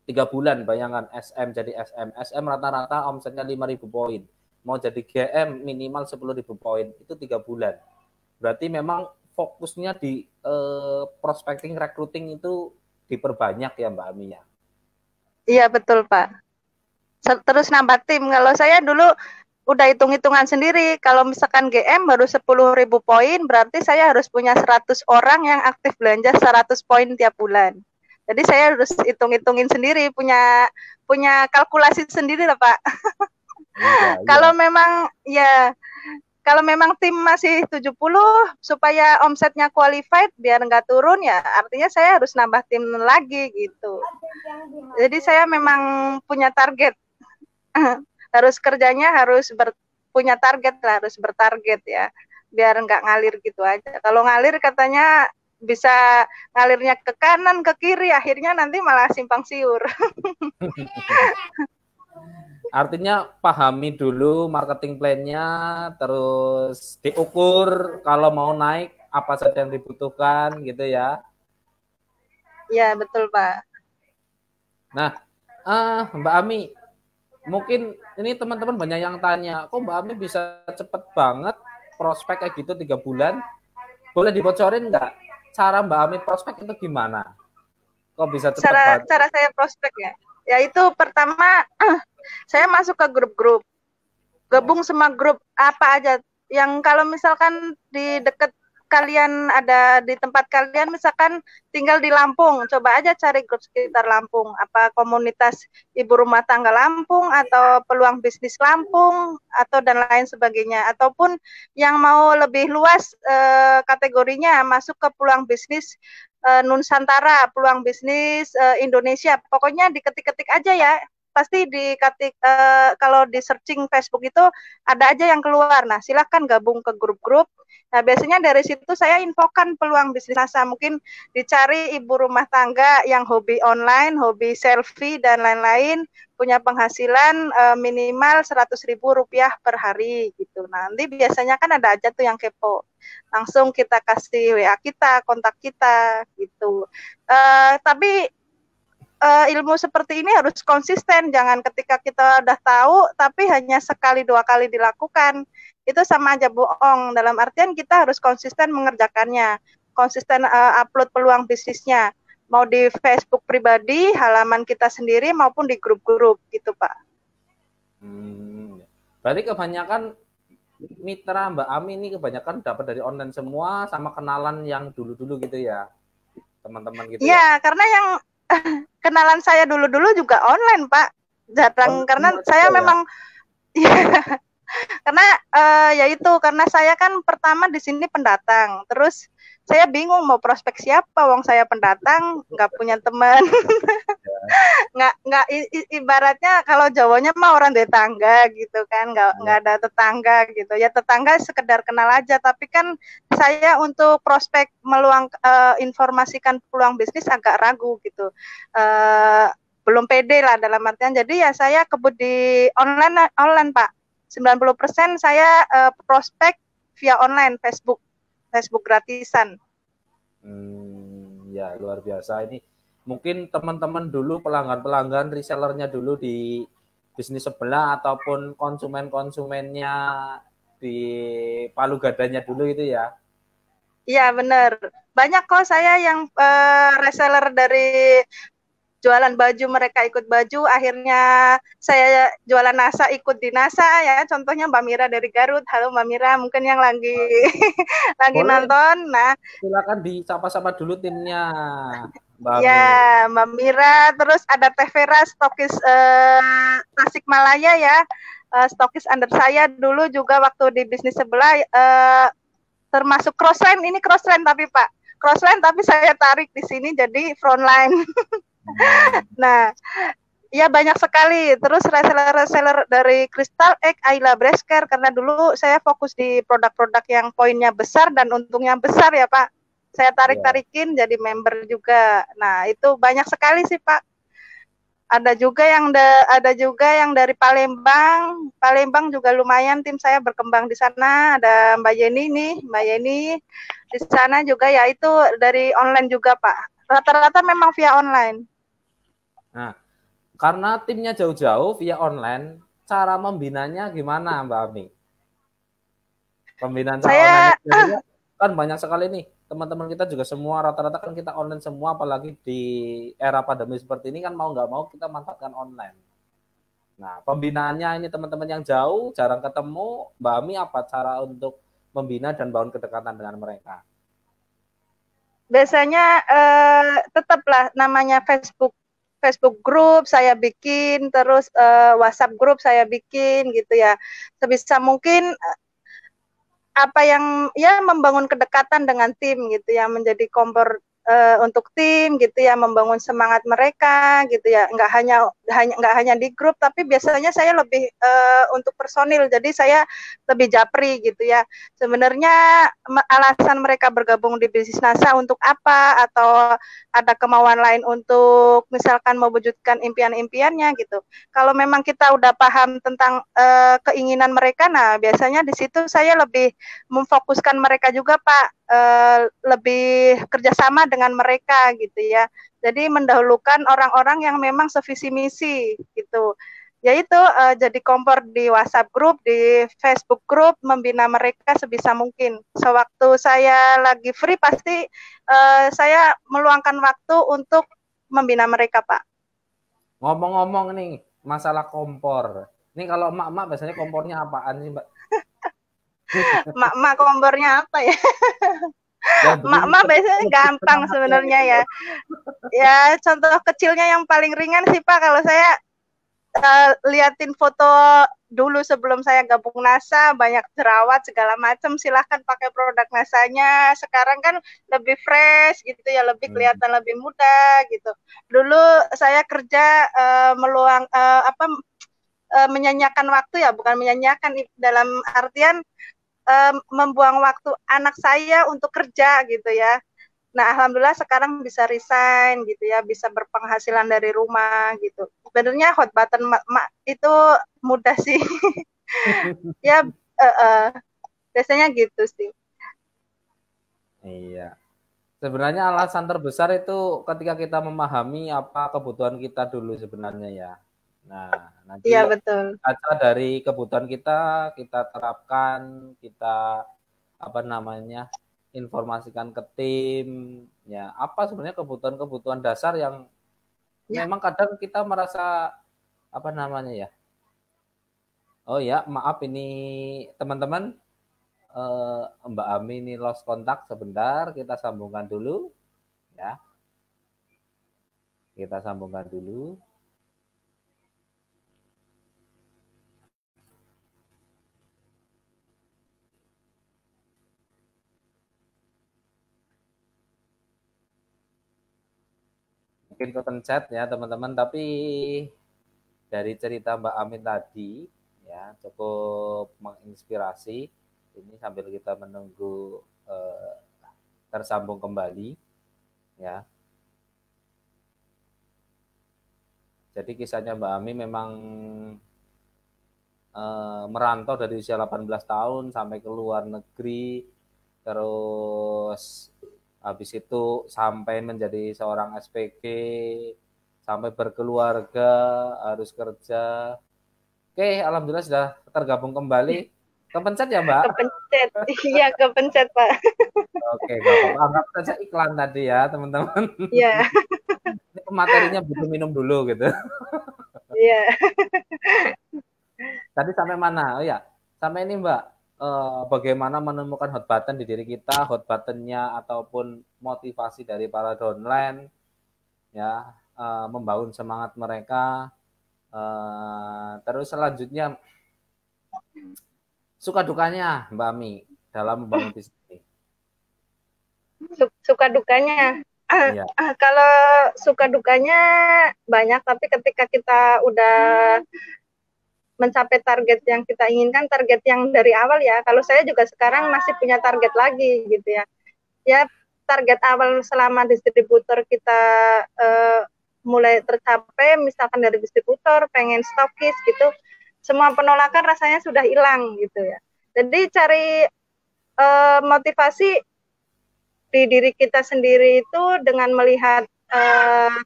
Speaker 1: 3 bulan, bayangkan SM jadi SM rata-rata omsetnya 5.000 poin, mau jadi GM minimal 10.000 poin, itu 3 bulan. Berarti memang fokusnya di prospecting, recruiting itu diperbanyak ya Mbak Ami ya?
Speaker 2: Iya betul Pak. Terus nambah tim. Kalau saya dulu udah hitung-hitungan sendiri. Kalau misalkan GM baru 10.000 poin, berarti saya harus punya 100 orang yang aktif belanja 100 poin tiap bulan. Jadi saya harus hitung-hitungin sendiri, punya kalkulasi sendiri lah Pak.
Speaker 1: Iya.
Speaker 2: Kalau memang tim masih 70 supaya omsetnya qualified biar nggak turun ya, artinya saya harus nambah tim lagi gitu. Jadi saya memang punya target. Harus kerjanya harus punya target lah, harus bertarget ya, biar nggak ngalir gitu aja. Kalau ngalir katanya bisa ngalirnya ke kanan ke kiri, akhirnya nanti malah simpang siur.
Speaker 1: Artinya pahami dulu marketing plan-nya, terus diukur kalau mau naik apa saja yang dibutuhkan gitu ya.
Speaker 2: Ya betul Pak.
Speaker 1: Nah Mbak Ami, mungkin ini teman-teman banyak yang tanya, kok Mbak Ami bisa cepet banget prospek kayak gitu 3 bulan? Boleh dibocorin nggak cara Mbak Ami prospek itu gimana? Kok bisa cepet banget?
Speaker 2: Cara saya prospek ya? Ya itu pertama saya masuk ke grup-grup, gabung semua grup apa aja yang kalau misalkan di dekat kalian ada di tempat kalian, misalkan tinggal di Lampung, coba aja cari grup sekitar Lampung, apa komunitas ibu rumah tangga Lampung atau peluang bisnis Lampung atau dan lain sebagainya, ataupun yang mau lebih luas kategorinya masuk ke peluang bisnis Nusantara, peluang bisnis Indonesia, pokoknya diketik-ketik aja ya. Pasti diketik kalau di searching Facebook itu ada aja yang keluar. Nah, silahkan gabung ke grup-grup. Nah, biasanya dari situ saya infokan peluang bisnis NASA. Mungkin dicari ibu rumah tangga yang hobi online, hobi selfie, dan lain-lain, punya penghasilan minimal Rp100.000 per hari gitu. Nah, nanti biasanya kan ada aja tuh yang kepo. Langsung kita kasih WA kita, kontak kita gitu. Tapi ilmu seperti ini harus konsisten, jangan ketika kita udah tahu tapi hanya sekali 2 kali dilakukan, itu sama aja bohong. Dalam artian kita harus konsisten mengerjakannya, konsisten upload peluang bisnisnya, mau di Facebook pribadi, halaman kita sendiri maupun di grup-grup gitu Pak.
Speaker 1: Berarti kebanyakan mitra Mbak Ami ini kebanyakan dapat dari online semua, sama kenalan yang dulu-dulu gitu ya, teman-teman gitu
Speaker 2: ya? Karena yang kenalan saya dulu-dulu juga online Pak, jarang, karena saya memang karena ya itu, karena saya kan pertama di sini pendatang, terus saya bingung mau prospek siapa, wong saya pendatang, nggak punya teman. nggak ibaratnya kalau Jawanya mah orang tetangga gitu kan, nggak
Speaker 1: Ya.
Speaker 2: ada tetangga gitu ya, tetangga sekedar kenal aja, tapi kan saya untuk prospek informasikan peluang bisnis agak ragu gitu, belum pede lah dalam artian, jadi ya saya kebut di online online Pak, 90% saya prospek via online Facebook gratisan.
Speaker 1: Ya luar biasa ini. Mungkin teman-teman dulu pelanggan-pelanggan resellernya dulu di bisnis sebelah ataupun konsumen-konsumennya di Palu Gadanya dulu itu ya.
Speaker 2: Iya benar. Banyak kok saya yang reseller dari jualan baju, mereka ikut baju, akhirnya saya jualan NASA ikut di NASA ya. Contohnya Mbak Mira dari Garut. Halo Mbak Mira, mungkin yang lagi lagi
Speaker 1: Boleh,
Speaker 2: nonton. Nah,
Speaker 1: silakan disapa-sapa dulu timnya, Mbak
Speaker 2: ya
Speaker 1: Ami.
Speaker 2: Mbak Mira, terus ada Teh Vera stokis Tasikmalaya ya. Stokis under saya dulu juga waktu di bisnis sebelah termasuk crossline, ini crossline tapi Pak. Crossline tapi saya tarik di sini jadi frontline. Nah, ya banyak sekali. Terus reseller-reseller dari Crystal Egg, Ayla Bresker, karena dulu saya fokus di produk-produk yang poinnya besar dan untungnya besar ya Pak. Saya
Speaker 1: Ya.
Speaker 2: tarik-tarikin jadi member juga. Nah itu banyak sekali sih Pak. Ada juga yang dari Palembang. Palembang juga lumayan tim saya berkembang di sana. Ada Mbak Yeni nih, Mbak Yeni di sana juga ya itu dari online juga Pak. Rata-rata memang via online.
Speaker 1: Nah, karena timnya jauh-jauh via online, cara membinanya gimana Mbak Ami? Pembinaan cara online
Speaker 2: Saya
Speaker 1: juga kan banyak sekali nih teman-teman kita juga semua rata-rata kan kita online semua, apalagi di era pandemi seperti ini kan mau nggak mau kita manfaatkan online. Nah, pembinaannya ini teman-teman yang jauh jarang ketemu, Mbak Ami apa cara untuk membina dan bangun kedekatan dengan mereka?
Speaker 2: biasanya tetaplah namanya Facebook grup saya bikin, terus WhatsApp grup saya bikin gitu ya. Sebisa mungkin apa yang ya membangun kedekatan dengan tim gitu ya, menjadi kompor untuk tim gitu ya, membangun semangat mereka gitu ya, nggak hanya di grup, tapi biasanya saya lebih untuk personil, jadi saya lebih japri gitu ya. Sebenarnya alasan mereka bergabung di bisnis NASA untuk apa, atau ada kemauan lain untuk misalkan mewujudkan impian-impiannya gitu. Kalau memang kita udah paham tentang keinginan mereka, nah biasanya di situ saya lebih memfokuskan mereka juga Pak, lebih kerjasama dengan mereka gitu ya. Jadi mendahulukan orang-orang yang memang sevisi misi gitu. Yaitu jadi kompor di WhatsApp grup, di Facebook grup, membina mereka sebisa mungkin. Sewaktu saya lagi free pasti saya meluangkan waktu untuk membina mereka Pak.
Speaker 1: Ngomong-ngomong nih masalah kompor. Ini kalau emak-emak biasanya kompornya apaan sih, Mbak?
Speaker 2: Mak kompornya apa ya?
Speaker 1: Yang
Speaker 2: Mak
Speaker 1: berlipat
Speaker 2: biasanya gampang
Speaker 1: semangatnya
Speaker 2: sebenarnya
Speaker 1: gitu.
Speaker 2: ya. Ya contoh kecilnya yang paling ringan sih Pak, kalau saya liatin foto dulu sebelum saya gabung NASA, banyak jerawat segala macam, silahkan pakai produk NASA-nya. Sekarang kan lebih fresh gitu ya, lebih kelihatan lebih muda gitu. Dulu saya kerja menyanyiakan waktu ya, bukan menyanyiakan dalam artian membuang waktu anak saya untuk kerja gitu ya. Nah, alhamdulillah sekarang bisa resign gitu ya, bisa berpenghasilan dari rumah gitu. Sebenarnya hot button itu mudah sih. Ya, biasanya gitu sih.
Speaker 1: Iya. Sebenarnya alasan terbesar itu ketika kita memahami apa kebutuhan kita dulu sebenarnya ya. Nah,
Speaker 2: Iya,
Speaker 1: nanti
Speaker 2: betul.
Speaker 1: kaca dari kebutuhan kita terapkan, kita apa namanya, informasikan ke tim, ya apa sebenarnya kebutuhan-kebutuhan dasar yang
Speaker 2: Ya,
Speaker 1: memang kadang kita merasa apa namanya ya. Oh ya, maaf ini teman-teman, Mbak Ami ini lost kontak sebentar, kita sambungkan dulu ya. Kita sambungkan dulu. mungkin kepencet ya teman-teman, tapi dari cerita Mbak Amin tadi ya cukup menginspirasi. Ini sambil kita menunggu tersambung kembali ya. Jadi kisahnya Mbak Amin memang merantau dari usia 18 tahun sampai ke luar negeri, terus habis itu sampai menjadi seorang SPG, sampai berkeluarga, harus kerja. Oke, alhamdulillah sudah tergabung kembali. Kepencet ya, Mbak?
Speaker 2: Kepencet. Iya, kepencet, Pak.
Speaker 1: Oke, gak apa-apa. Anggap saja iklan tadi ya, teman-teman.
Speaker 2: Iya.
Speaker 1: Ini pematerinya butuh minum dulu gitu.
Speaker 2: Iya.
Speaker 1: Tadi sampai mana? Oh ya, sampai ini Mbak, bagaimana menemukan hot button di diri kita, hot buttonnya ataupun motivasi dari para downline, ya, membangun semangat mereka. Terus selanjutnya, suka dukanya Mbak Mi dalam membangun bisnis ini.
Speaker 2: Suka dukanya.
Speaker 1: Ya.
Speaker 2: Kalau suka dukanya banyak, tapi ketika kita udah mencapai target yang kita inginkan, target yang dari awal ya. Kalau saya juga sekarang masih punya target lagi gitu ya. Ya target awal selama distributor kita mulai tercapai, misalkan dari distributor pengen stokis gitu, semua penolakan rasanya sudah hilang gitu ya. Jadi cari motivasi di diri kita sendiri itu dengan melihat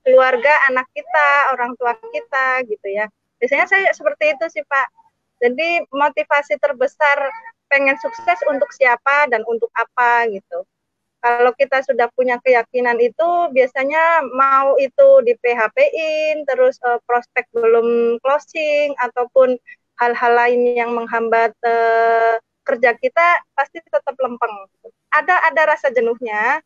Speaker 2: keluarga, anak kita, orang tua kita gitu ya. Biasanya saya seperti itu sih Pak. Jadi motivasi terbesar pengen sukses untuk siapa dan untuk apa gitu. Kalau kita sudah punya keyakinan itu, biasanya mau itu di PHP-in, terus prospek belum closing, ataupun hal-hal lain yang menghambat kerja kita, pasti tetap lempeng. Ada rasa jenuhnya.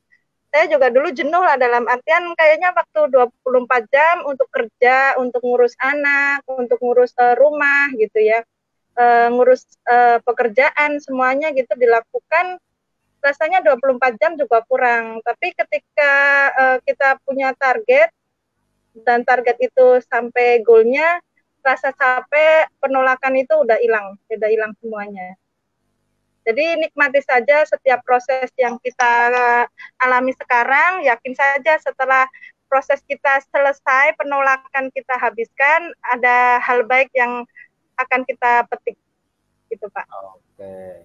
Speaker 2: Saya juga dulu jenuh lah, dalam artian kayaknya waktu 24 jam untuk kerja, untuk ngurus anak, untuk ngurus rumah gitu ya, ngurus pekerjaan, semuanya gitu dilakukan, rasanya 24 jam juga kurang. Tapi ketika kita punya target dan target itu sampai goalnya, rasa capek, penolakan itu udah hilang semuanya. Jadi nikmati saja setiap proses yang kita alami sekarang, yakin saja setelah proses kita selesai, penolakan kita habiskan, ada hal baik yang akan kita petik. Gitu Pak.
Speaker 1: Oke.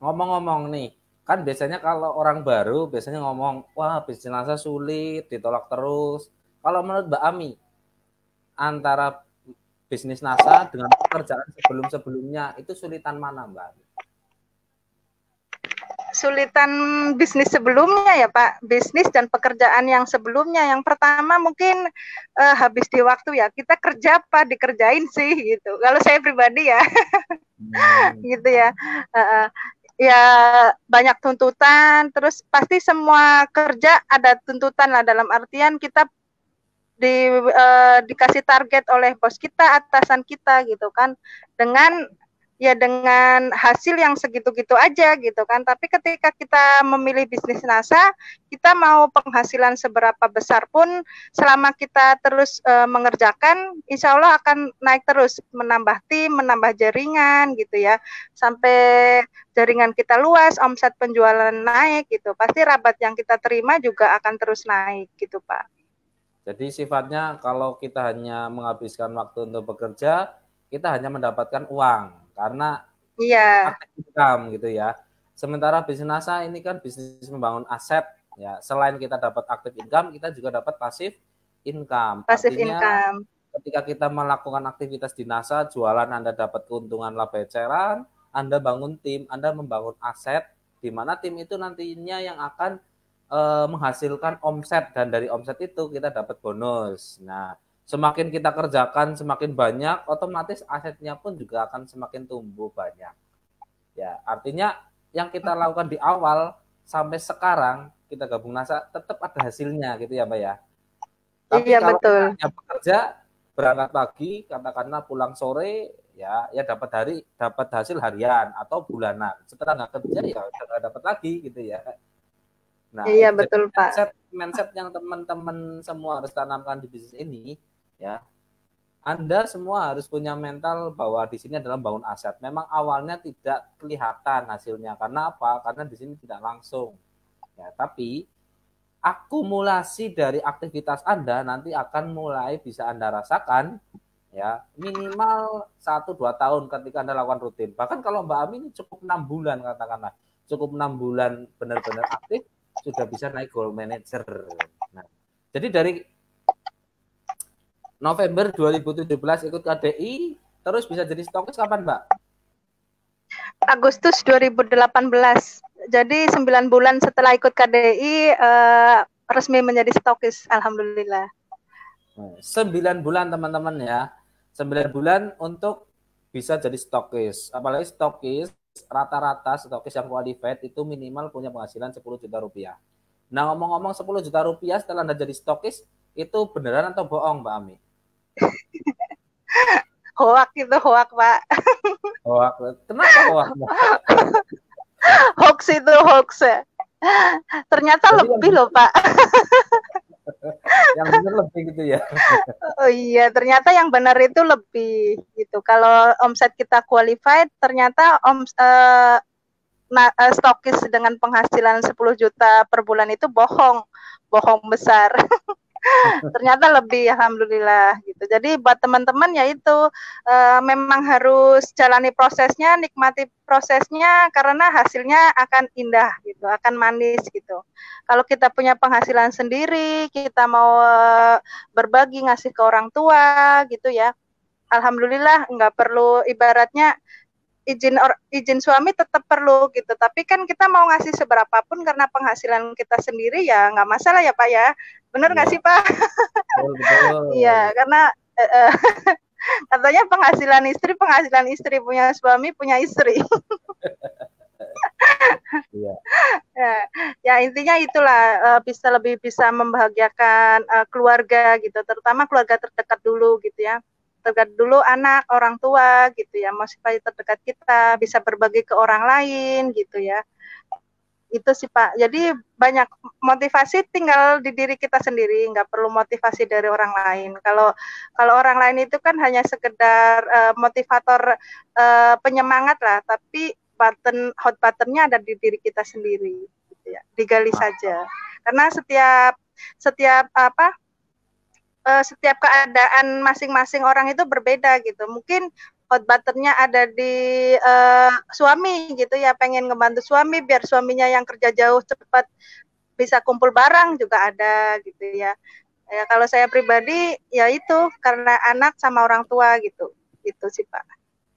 Speaker 1: Ngomong-ngomong nih, kan biasanya kalau orang baru biasanya ngomong, wah bisnis NASA sulit, ditolak terus. Kalau menurut Mbak Ami, antara bisnis NASA dengan pekerjaan sebelum-sebelumnya, itu sulitan mana Mbak Ami?
Speaker 2: Sulitan bisnis sebelumnya ya Pak, bisnis dan pekerjaan yang sebelumnya. Yang pertama mungkin habis di waktu ya, kita kerja apa dikerjain sih gitu. Kalau saya pribadi ya, gitu ya. Ya banyak tuntutan, terus pasti semua kerja ada tuntutan lah, dalam artian kita dikasih target oleh bos kita, atasan kita gitu kan, dengan hasil yang segitu-gitu aja gitu kan. Tapi ketika kita memilih bisnis NASA, kita mau penghasilan seberapa besar pun, selama kita terus mengerjakan, insya Allah akan naik terus, menambah tim, menambah jaringan gitu ya, sampai jaringan kita luas, omset penjualan naik gitu, pasti rabat yang kita terima juga akan terus naik gitu Pak.
Speaker 1: Jadi sifatnya kalau kita hanya menghabiskan waktu untuk bekerja, kita hanya mendapatkan uang karena aktif income gitu ya. Sementara bisnis NASA ini kan bisnis membangun aset ya. Selain kita dapat aktif income, kita juga dapat pasif income. Artinya ketika kita melakukan aktivitas di NASA, jualan Anda dapat keuntungan laba eceran, Anda bangun tim, Anda membangun aset, di mana tim itu nantinya yang akan menghasilkan omset, dan dari omset itu kita dapat bonus. Nah, semakin kita kerjakan semakin banyak, otomatis asetnya pun juga akan semakin tumbuh banyak. Ya, artinya yang kita lakukan di awal sampai sekarang kita gabung NASA tetap ada hasilnya gitu ya Mbak ya. Tapi
Speaker 2: iya,
Speaker 1: kalau
Speaker 2: betul.
Speaker 1: kita bekerja berangkat pagi, katakanlah pulang sore, ya dapat hasil harian atau bulanan. Setelah nggak kerja ya nggak dapat lagi gitu ya. Nah,
Speaker 2: Iya,
Speaker 1: itu jadi
Speaker 2: betul, Pak.
Speaker 1: mindset yang teman-teman semua harus tanamkan di bisnis ini, ya. Anda semua harus punya mental bahwa di sini adalah bangun aset. Memang awalnya tidak kelihatan hasilnya. Karena apa? Karena di sini tidak langsung. Ya, tapi akumulasi dari aktivitas Anda nanti akan mulai bisa Anda rasakan, ya, minimal 1-2 tahun ketika Anda lakukan rutin. Bahkan kalau Mbak Ami ini cukup 6 bulan katakanlah. Cukup 6 bulan benar-benar aktif, sudah bisa naik gold manager. Nah, jadi dari November 2017 ikut KDI, terus bisa jadi stokis kapan, Mbak?
Speaker 2: Agustus 2018. Jadi 9 bulan setelah ikut KDI resmi menjadi stokis, alhamdulillah.
Speaker 1: 9 bulan teman-teman ya. 9 bulan untuk bisa jadi stokis. Apalagi stokis, rata-rata stokis yang qualified itu minimal punya penghasilan 10 juta rupiah. Nah, ngomong-ngomong 10 juta rupiah setelah Anda jadi stokis, itu beneran atau bohong, Mbak Ami?
Speaker 2: Hoak itu, hoak, Pak.
Speaker 1: Hoak. Kenapa hoak, Mbak?
Speaker 2: Hoax itu, hoax. Ternyata jadi lebih loh, Pak.
Speaker 1: Yang benar lebih gitu ya.
Speaker 2: Oh iya, ternyata yang benar itu lebih gitu. Kalau omset kita qualified, ternyata stokis dengan penghasilan 10 juta per bulan itu bohong besar. Ternyata lebih, alhamdulillah gitu. Jadi buat teman-teman ya itu memang harus jalani prosesnya, nikmati prosesnya karena hasilnya akan indah gitu, akan manis gitu. Kalau kita punya penghasilan sendiri, kita mau berbagi ngasih ke orang tua gitu ya. Alhamdulillah nggak perlu ibaratnya izin suami tetap perlu gitu, tapi kan kita mau ngasih seberapa pun karena penghasilan kita sendiri ya nggak masalah ya Pak ya, benar nggak sih Pak? Iya, karena katanya penghasilan istri punya suami punya istri.
Speaker 1: Iya.
Speaker 2: Ya intinya itulah bisa lebih bisa membahagiakan keluarga gitu, terutama keluarga terdekat dulu gitu ya. Terdekat dulu anak, orang tua gitu ya, mau supaya terdekat kita bisa berbagi ke orang lain gitu ya. Itu sih Pak. Jadi banyak motivasi tinggal di diri kita sendiri, nggak perlu motivasi dari orang lain. Kalau orang lain itu kan hanya sekedar motivator penyemangat lah, tapi hot buttonnya ada di diri kita sendiri. Gitu ya. Digali saja. Karena setiap keadaan masing-masing orang itu berbeda gitu. Mungkin hot buttonnya ada di suami gitu ya, pengen ngebantu suami biar suaminya yang kerja jauh cepat bisa kumpul barang juga ada gitu ya. Ya kalau saya pribadi ya itu karena anak sama orang tua gitu. Itu sih Pak.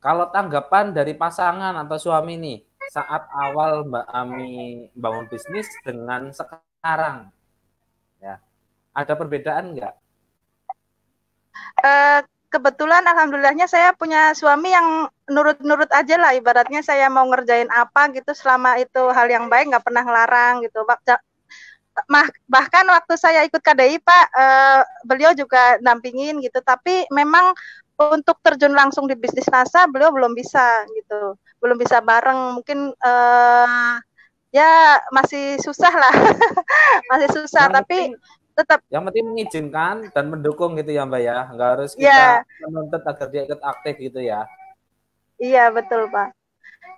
Speaker 1: Kalau tanggapan dari pasangan atau suami nih saat awal Mbak Ami bangun bisnis dengan sekarang, ya ada perbedaan nggak?
Speaker 2: Kebetulan alhamdulillahnya saya punya suami yang nurut-nurut aja lah, ibaratnya saya mau ngerjain apa gitu selama itu hal yang baik nggak pernah ngelarang gitu. Bahkan waktu saya ikut KDI Pak, beliau juga dampingin gitu, tapi memang untuk terjun langsung di bisnis NASA beliau belum bisa gitu, belum bisa bareng, mungkin ya masih susah lah. Masih susah, tapi tetap
Speaker 1: yang penting mengizinkan dan mendukung gitu ya Mbak ya, nggak harus kita menuntut agar dia ikut aktif gitu ya.
Speaker 2: Iya betul Pak,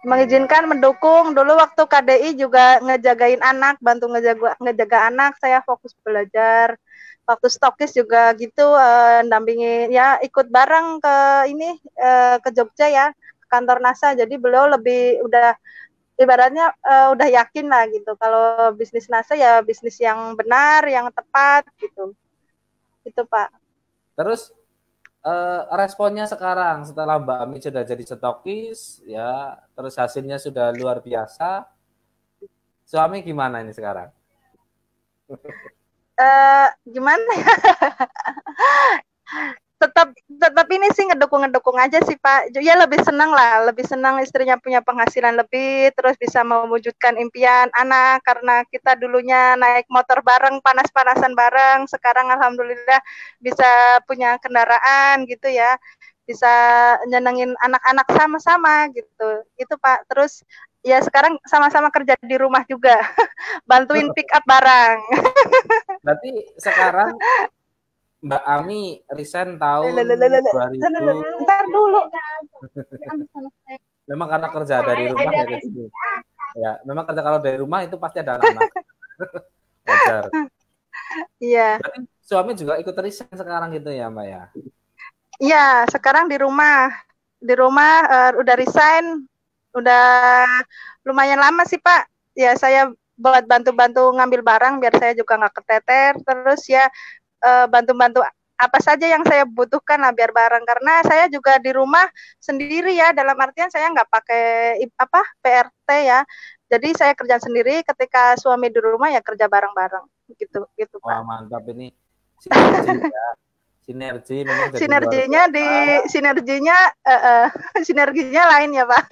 Speaker 2: mengizinkan, mendukung. Dulu waktu KDI juga ngejagain anak, bantu ngejaga anak, saya fokus belajar. Waktu stokis juga gitu, dampingin ya, ikut bareng ke ini ke Jogja ya, ke kantor NASA. Jadi beliau lebih udah ibaratnya udah yakin lah gitu kalau bisnis NASA ya bisnis yang benar, yang tepat gitu. Itu Pak.
Speaker 1: Terus responnya sekarang setelah Mbak Ami sudah jadi stokis ya, terus hasilnya sudah luar biasa. Suami gimana ini sekarang?
Speaker 2: Gimana ya? tetap ini sih ngedukung aja sih Pak. Ya lebih senang istrinya punya penghasilan lebih, terus bisa mewujudkan impian anak karena kita dulunya naik motor bareng, panas-panasan bareng, sekarang alhamdulillah bisa punya kendaraan gitu ya, bisa nyenengin anak-anak sama-sama gitu. Itu Pak. Terus ya sekarang sama-sama kerja di rumah juga. Bantuin pick up barang.
Speaker 1: Berarti sekarang Mbak Ami resign tahun 2000.
Speaker 2: Ntar dulu.
Speaker 1: Memang karena kerja dari rumah ya ke sini. Ya, memang kerja kalau dari rumah itu pasti ada anak-anak. Wajar.
Speaker 2: Iya.
Speaker 1: Berarti suami juga ikut resign sekarang gitu ya, Mbak ya?
Speaker 2: Iya, sekarang di rumah. Di rumah udah resign. Udah lumayan lama sih, Pak. Ya, saya buat bantu-bantu ngambil barang biar saya juga nggak keteter. Terus ya bantu-bantu apa saja yang saya butuhkan lah biar bareng, karena saya juga di rumah sendiri ya, dalam artian saya nggak pakai PRT ya, jadi saya kerja sendiri, ketika suami di rumah ya kerja bareng-bareng gitu Pak.
Speaker 1: Wah, mantap ini sinergi ya. Sinergi memang jadi
Speaker 2: sinerginya di sinerginya lain ya Pak.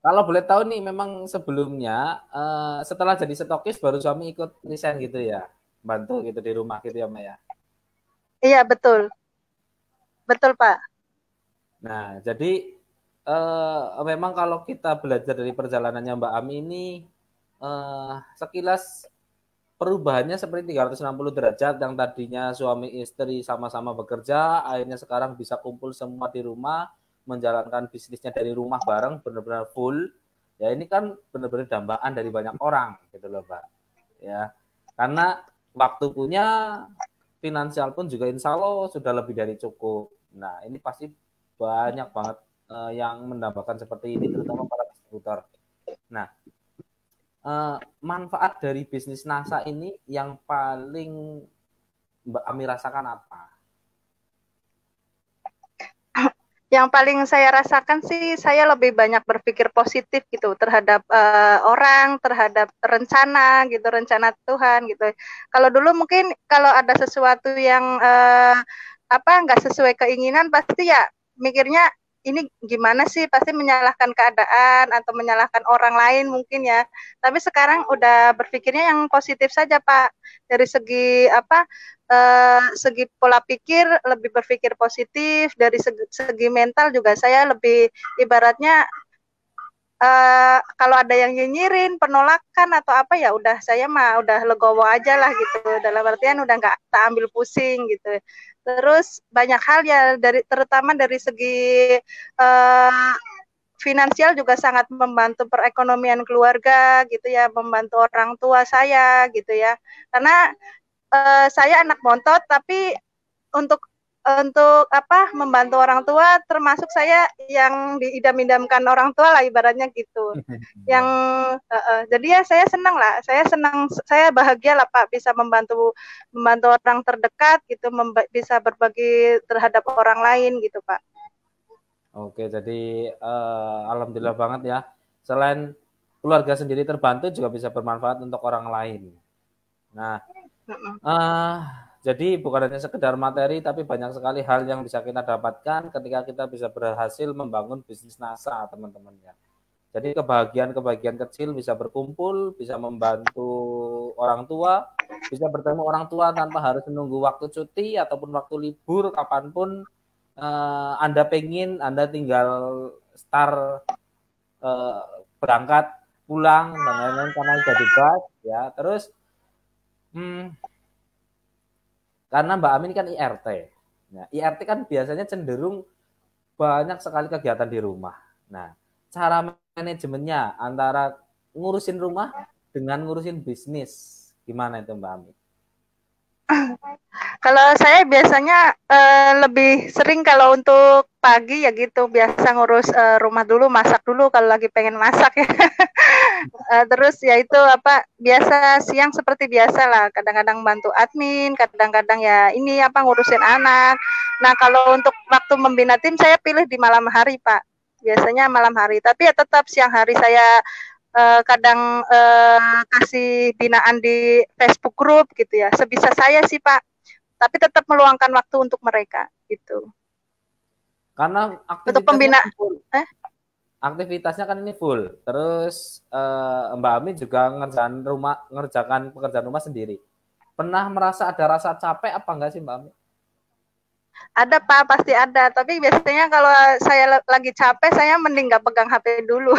Speaker 1: Kalau boleh tahu nih, memang sebelumnya setelah jadi stokis baru suami ikut resign gitu ya, bantu gitu di rumah gitu ya, Mbak ya?
Speaker 2: Iya betul Pak.
Speaker 1: Nah, jadi memang kalau kita belajar dari perjalanannya Mbak Ami ini, sekilas perubahannya seperti 360 derajat, yang tadinya suami istri sama-sama bekerja, akhirnya sekarang bisa kumpul semua di rumah, menjalankan bisnisnya dari rumah bareng, benar-benar full. Ya ini kan benar-benar dambaan dari banyak orang gitu loh, Mbak. Ya, karena waktu punya, finansial pun juga insya Allah sudah lebih dari cukup. Nah ini pasti banyak banget yang mendapatkan seperti ini, terutama para distributor. Nah, manfaat dari bisnis NASA ini yang paling Mbak Ami rasakan apa?
Speaker 2: Yang paling saya rasakan sih, saya lebih banyak berpikir positif gitu terhadap orang, terhadap rencana gitu, rencana Tuhan gitu. Kalau dulu mungkin kalau ada sesuatu yang nggak sesuai keinginan, pasti ya mikirnya ini gimana sih, pasti menyalahkan keadaan atau menyalahkan orang lain mungkin ya. Tapi sekarang udah berpikirnya yang positif saja Pak. Dari segi segi pola pikir lebih berpikir positif, dari segi mental juga saya lebih ibaratnya kalau ada yang nyinyirin, penolakan atau apa ya udah saya mah udah legowo aja lah gitu. Dalam artian udah nggak tak ambil pusing gitu. Terus banyak hal ya terutama dari segi finansial juga sangat membantu perekonomian keluarga gitu ya, membantu orang tua saya gitu ya. Karena saya anak bontot, tapi untuk membantu orang tua, termasuk saya yang diidam-idamkan orang tua lah ibaratnya gitu. Yang jadi ya saya senang lah, saya bahagia lah Pak bisa membantu orang terdekat gitu, bisa berbagi terhadap orang lain gitu Pak.
Speaker 1: Oke, jadi alhamdulillah banget ya. Selain keluarga sendiri terbantu, juga bisa bermanfaat untuk orang lain. Nah, jadi bukan hanya sekedar materi, tapi banyak sekali hal yang bisa kita dapatkan ketika kita bisa berhasil membangun bisnis NASA, teman-teman ya. Jadi kebahagiaan-kebahagiaan kecil bisa berkumpul, bisa membantu orang tua, bisa bertemu orang tua tanpa harus menunggu waktu cuti ataupun waktu libur, kapanpun Anda pengen, Anda tinggal start berangkat, pulang, dan lain-lain karena sudah bebas ya. Terus karena Mbak Ami ini kan IRT. Nah, IRT kan biasanya cenderung banyak sekali kegiatan di rumah. Nah, cara manajemennya antara ngurusin rumah dengan ngurusin bisnis, gimana itu Mbak Ami?
Speaker 2: Kalau saya biasanya lebih sering kalau untuk pagi ya gitu, biasa ngurus rumah dulu, masak dulu kalau lagi pengen masak ya. Terus ya itu biasa siang seperti biasa lah, kadang-kadang bantu admin, kadang-kadang ya ini ngurusin anak. Nah kalau untuk waktu membina tim saya pilih di malam hari Pak, biasanya malam hari. Tapi ya tetap siang hari saya kadang kasih binaan di Facebook group gitu ya, sebisa saya sih Pak, tapi tetap meluangkan waktu untuk mereka gitu.
Speaker 1: Karena
Speaker 2: untuk pembina
Speaker 1: aktivitasnya kan ini full. Terus Mbak Ami juga ngerjakan pekerjaan rumah sendiri. Pernah merasa ada rasa capek apa enggak sih Mbak Ami?
Speaker 2: Ada Pak, pasti ada. Tapi biasanya kalau saya lagi capek, saya mending nggak pegang HP dulu.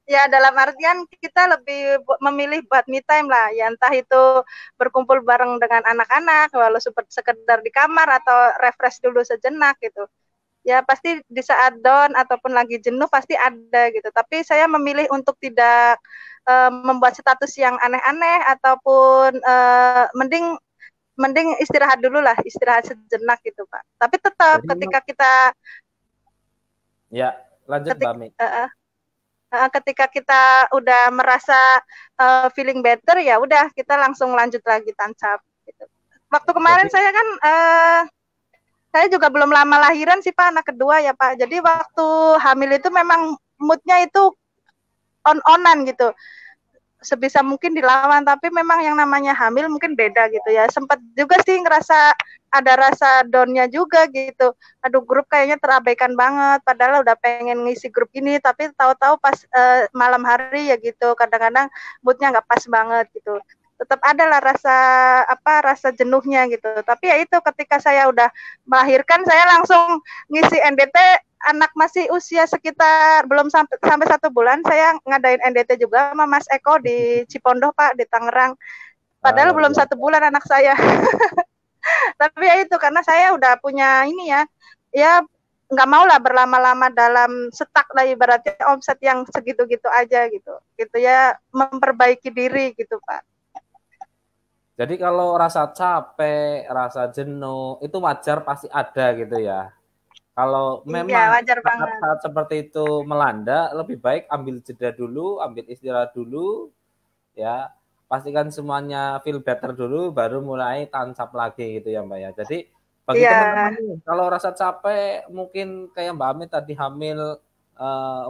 Speaker 2: Ya dalam artian kita lebih memilih buat me time lah. Ya entah itu berkumpul bareng dengan anak-anak, walau sekedar di kamar atau refresh dulu sejenak gitu. Ya pasti di saat down ataupun lagi jenuh pasti ada gitu. Tapi saya memilih untuk tidak membuat status yang aneh-aneh ataupun mending mending istirahat dulu lah, istirahat sejenak gitu Pak. Tapi tetap
Speaker 1: Jadi
Speaker 2: ketika kita
Speaker 1: ya lanjut Mbak Mi.
Speaker 2: Ketika kita udah merasa feeling better, ya udah kita langsung lanjut lagi tancap. Gitu. Waktu kemarin
Speaker 1: Jadi
Speaker 2: saya kan saya juga belum lama lahiran sih Pak, anak kedua ya Pak. Jadi waktu hamil itu memang moodnya itu on-onan gitu. Sebisa mungkin dilawan, tapi memang yang namanya hamil mungkin beda gitu ya. Sempat juga sih ngerasa ada rasa down-nya juga gitu. Aduh, grup kayaknya terabaikan banget, padahal udah pengen ngisi grup ini, tapi tahu-tahu pas malam hari ya gitu, kadang-kadang moodnya nggak pas banget gitu. Tetap ada lah rasa jenuhnya gitu. Tapi ya itu ketika saya udah melahirkan, saya langsung ngisi NDT. Anak masih usia sekitar belum sampai 1 bulan, saya ngadain NDT juga sama Mas Eko di Cipondoh Pak, di Tangerang. Padahal belum 1 bulan anak saya. Tapi ya itu karena saya udah punya ini ya nggak mau lah berlama-lama dalam stuck lah, ibaratnya omset yang segitu-gitu aja gitu ya, memperbaiki diri gitu Pak.
Speaker 1: Jadi kalau rasa capek, rasa jenuh itu wajar, pasti ada gitu ya. Kalau memang
Speaker 2: wajar banget.
Speaker 1: saat seperti itu melanda, lebih baik ambil jeda dulu, ambil istirahat dulu, ya. Pastikan semuanya feel better dulu, baru mulai tancap lagi gitu ya Mbak ya. Jadi bagi teman-teman nih, kalau rasa capek, mungkin kayak Mbak Ami tadi hamil,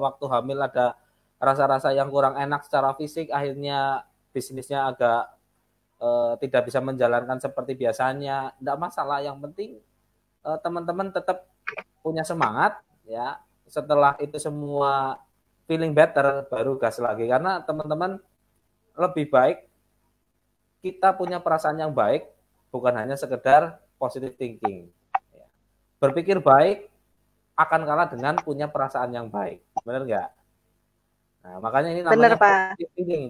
Speaker 1: waktu hamil ada rasa-rasa yang kurang enak secara fisik, akhirnya bisnisnya agak tidak bisa menjalankan seperti biasanya, tidak masalah. Yang penting teman-teman tetap punya semangat ya. Setelah itu semua feeling better, baru gas lagi. Karena teman-teman lebih baik kita punya perasaan yang baik, bukan hanya sekedar positive thinking. Berpikir baik akan kalah dengan punya perasaan yang baik, benar nggak? Nah, makanya ini namanya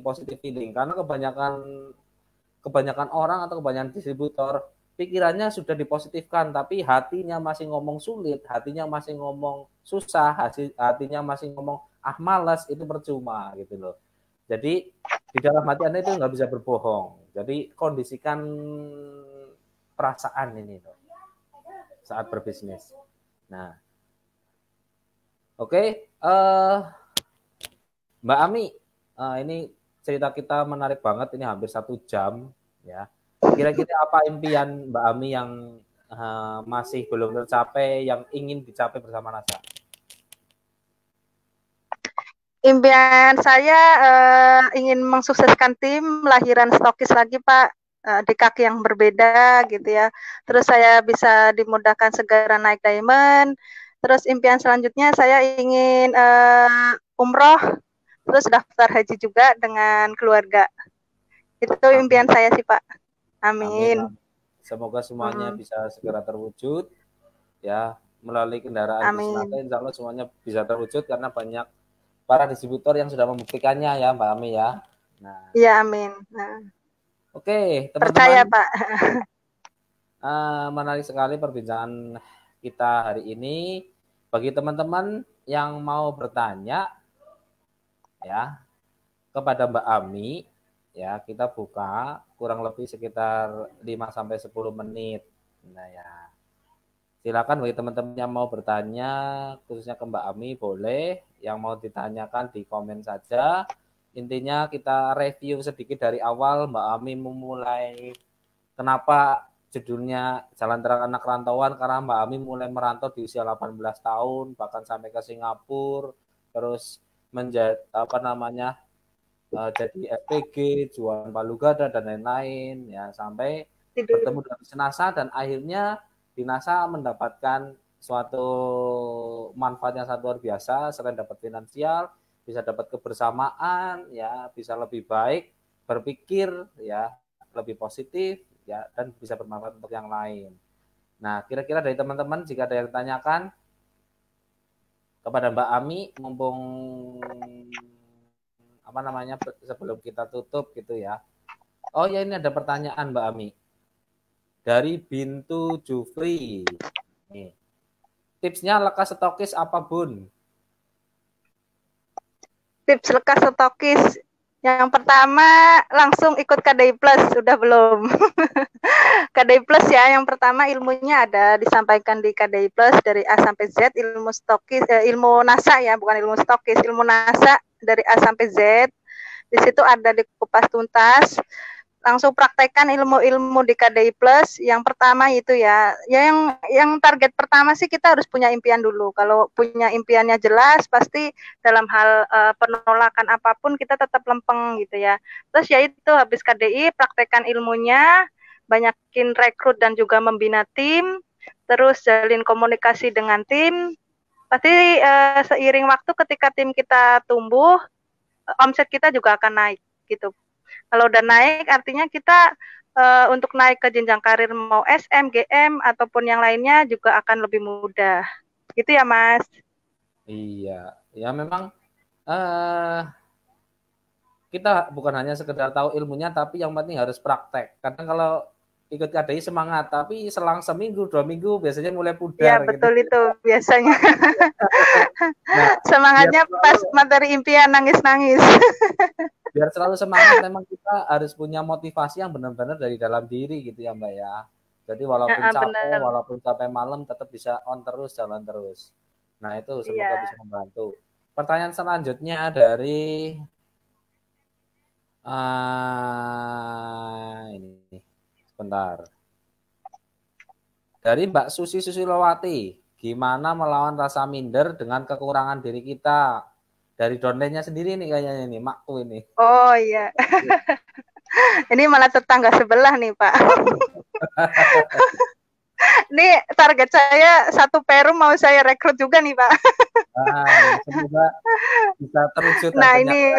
Speaker 1: positive feeling. Karena kebanyakan orang atau kebanyakan distributor pikirannya sudah dipositifkan, tapi hatinya masih ngomong sulit, hatinya masih ngomong susah, hatinya masih ngomong malas, itu percuma gitu loh. Jadi di dalam hati Anda itu nggak bisa berbohong. Jadi kondisikan perasaan ini loh saat berbisnis. Nah, oke, Mbak Ami, ini cerita kita menarik banget, ini hampir 1 jam ya. Kira-kira apa impian Mbak Ami yang masih belum tercapai, yang ingin dicapai bersama NASA?
Speaker 2: Impian saya ingin mensukseskan tim lahiran stokis lagi Pak, di kaki yang berbeda gitu ya. Terus saya bisa dimudahkan segera naik diamond. Terus impian selanjutnya saya ingin umroh, terus daftar haji juga dengan keluarga. Itu impian saya sih Pak. Amin.
Speaker 1: Semoga semuanya bisa segera terwujud ya, melalui kendaraan Bisnata, insya Allah semuanya bisa terwujud karena banyak para distributor yang sudah membuktikannya ya Mbak Ami ya. Nah,
Speaker 2: iya amin.
Speaker 1: Oke, teman-teman.
Speaker 2: Percaya Pak.
Speaker 1: Menarik sekali perbincangan kita hari ini. Bagi teman-teman yang mau bertanya ya kepada Mbak Ami ya, kita buka kurang lebih sekitar 5-10 menit. Nah ya, silakan bagi teman-teman yang mau bertanya khususnya ke Mbak Ami, boleh. Yang mau ditanyakan di komen saja. Intinya kita review sedikit dari awal Mbak Ami memulai, kenapa judulnya Jalan Terang Anak Rantauan, karena Mbak Ami mulai merantau di usia 18 tahun, bahkan sampai ke Singapura, terus menjadi jadi FPG, jualan palu gada dan lain-lain ya, sampai bertemu dengan NASA dan akhirnya di NASA mendapatkan suatu manfaat yang sangat luar biasa. Selain dapat finansial, bisa dapat kebersamaan ya, bisa lebih baik berpikir ya, lebih positif ya, dan bisa bermanfaat untuk yang lain. Nah, kira-kira dari teman-teman jika ada yang tanyakan kepada Mbak Ami, mumpung apa namanya sebelum kita tutup gitu ya. Oh ya, ini ada pertanyaan Mbak Ami dari Bintu Jufri. Nih. Tipsnya lekas stokis apa Bun?
Speaker 2: Tips lekas stokis. Yang pertama langsung ikut KDI Plus, sudah belum? KDI Plus ya, yang pertama ilmunya ada disampaikan di KDI Plus dari A sampai Z, ilmu stokis, ilmu NASA ya, bukan ilmu stokis, ilmu NASA dari A sampai Z. Di situ ada dikupas tuntas. Langsung praktekkan ilmu-ilmu di KDI Plus. Yang pertama itu ya, yang target pertama sih kita harus punya impian dulu. Kalau punya impiannya jelas, pasti dalam hal penolakan apapun kita tetap lempeng gitu ya. Terus ya itu habis KDI praktekkan ilmunya, banyakin rekrut dan juga membina tim, terus jalin komunikasi dengan tim. Pasti seiring waktu ketika tim kita tumbuh, omset kita juga akan naik gitu. Kalau udah naik artinya kita untuk naik ke jenjang karir mau SM, GM ataupun yang lainnya juga akan lebih mudah. Gitu ya, Mas.
Speaker 1: Iya, ya memang kita bukan hanya sekedar tahu ilmunya, tapi yang penting harus praktek. Kadang kalau ikut KDI semangat, tapi selang seminggu, 2 minggu biasanya mulai pudar.
Speaker 2: Ya, betul
Speaker 1: gitu.
Speaker 2: itu biasanya. Nah, semangatnya pas materi impian nangis-nangis.
Speaker 1: Biar selalu semangat, memang kita harus punya motivasi yang benar-benar dari dalam diri gitu ya Mbak ya. Jadi walaupun capek, walaupun sampai malam tetap bisa on terus, jalan terus. Nah itu semoga bisa membantu. Pertanyaan selanjutnya dari ini sebentar. Dari Mbak Susi Susilowati, gimana melawan rasa minder dengan kekurangan diri kita? Dari downline-nya sendiri nih kayaknya ini, Makku ini.
Speaker 2: Oh iya. Ini malah tetangga sebelah nih, Pak. Ini target saya 1 Perum mau saya rekrut juga nih, Pak.
Speaker 1: Semoga bisa terwujud.
Speaker 2: Nah, ini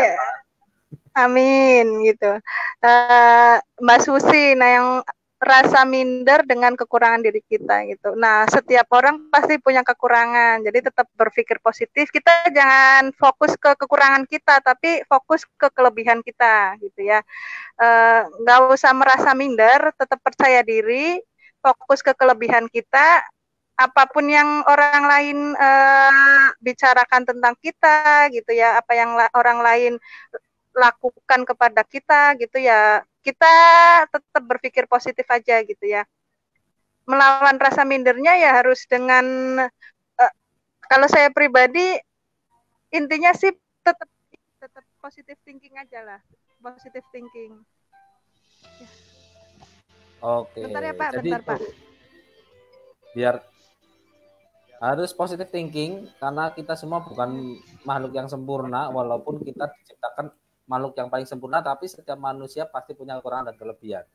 Speaker 2: amin gitu. Mbak Susi, nah yang rasa minder dengan kekurangan diri kita gitu. Nah, setiap orang pasti punya kekurangan. Jadi tetap berpikir positif. Kita jangan fokus ke kekurangan kita, tapi fokus ke kelebihan kita gitu ya. Nggak usah merasa minder, tetap percaya diri, fokus ke kelebihan kita. Apapun yang orang lain bicarakan tentang kita gitu ya, apa yang orang lain lakukan kepada kita gitu ya, kita tetap berpikir positif aja gitu ya. Melawan rasa mindernya ya harus dengan kalau saya pribadi intinya sih tetap positive thinking aja lah, positive thinking.
Speaker 1: Oke.
Speaker 2: Bentar ya Pak,
Speaker 1: jadi
Speaker 2: bentar Pak.
Speaker 1: Biar harus positive thinking karena kita semua bukan makhluk yang sempurna, walaupun kita diciptakan makhluk yang paling sempurna, tapi setiap manusia pasti punya kekurangan dan kelebihan.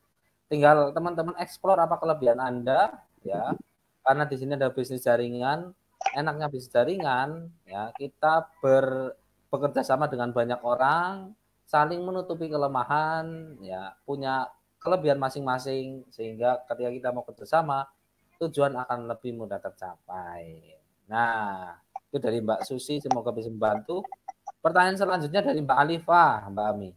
Speaker 1: Tinggal teman-teman eksplor apa kelebihan Anda ya. Karena di sini ada bisnis jaringan, enaknya bisnis jaringan ya, kita bekerja sama dengan banyak orang, saling menutupi kelemahan ya, punya kelebihan masing-masing sehingga ketika kita mau kerjasama tujuan akan lebih mudah tercapai. Nah, itu dari Mbak Susi, semoga bisa membantu. Pertanyaan selanjutnya dari Mbak Alifa, Mbak Ami.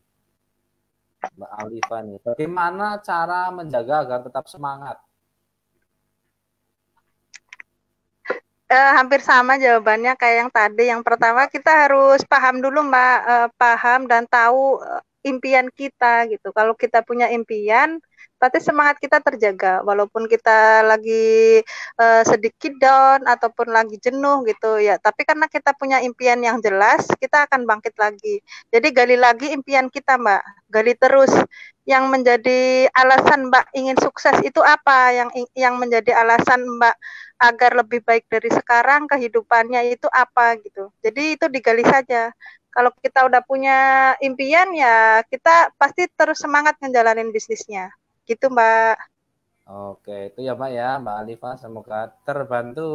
Speaker 1: Mbak Alifa nih, bagaimana cara menjaga agar tetap semangat?
Speaker 2: Hampir sama jawabannya kayak yang tadi. Yang pertama kita harus paham dulu Mbak, paham dan tahu impian kita gitu. Kalau kita punya impian, berarti semangat kita terjaga. Walaupun kita lagi sedikit down ataupun lagi jenuh gitu ya. Tapi karena kita punya impian yang jelas, kita akan bangkit lagi. Jadi gali lagi impian kita Mbak. Gali terus. Yang menjadi alasan Mbak ingin sukses itu apa? Yang menjadi alasan Mbak agar lebih baik dari sekarang kehidupannya itu apa gitu. Jadi itu digali saja. Kalau kita udah punya impian ya kita pasti terus semangat ngejalanin bisnisnya. Gitu Mbak.
Speaker 1: Oke, itu ya Mbak ya, Mbak Alifa, semoga terbantu,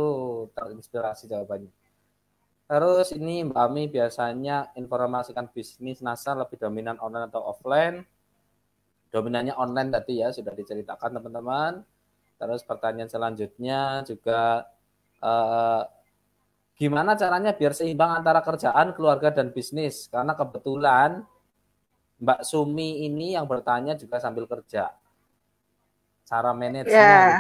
Speaker 1: terinspirasi jawabannya. Terus ini Mbak Ami biasanya informasikan bisnis NASA lebih dominan online atau offline? Dominannya online tadi ya, sudah diceritakan teman-teman. Terus pertanyaan selanjutnya juga gimana caranya biar seimbang antara kerjaan, keluarga, dan bisnis? Karena kebetulan Mbak Sumi ini yang bertanya juga sambil kerja. Cara manajenya.
Speaker 2: Ya.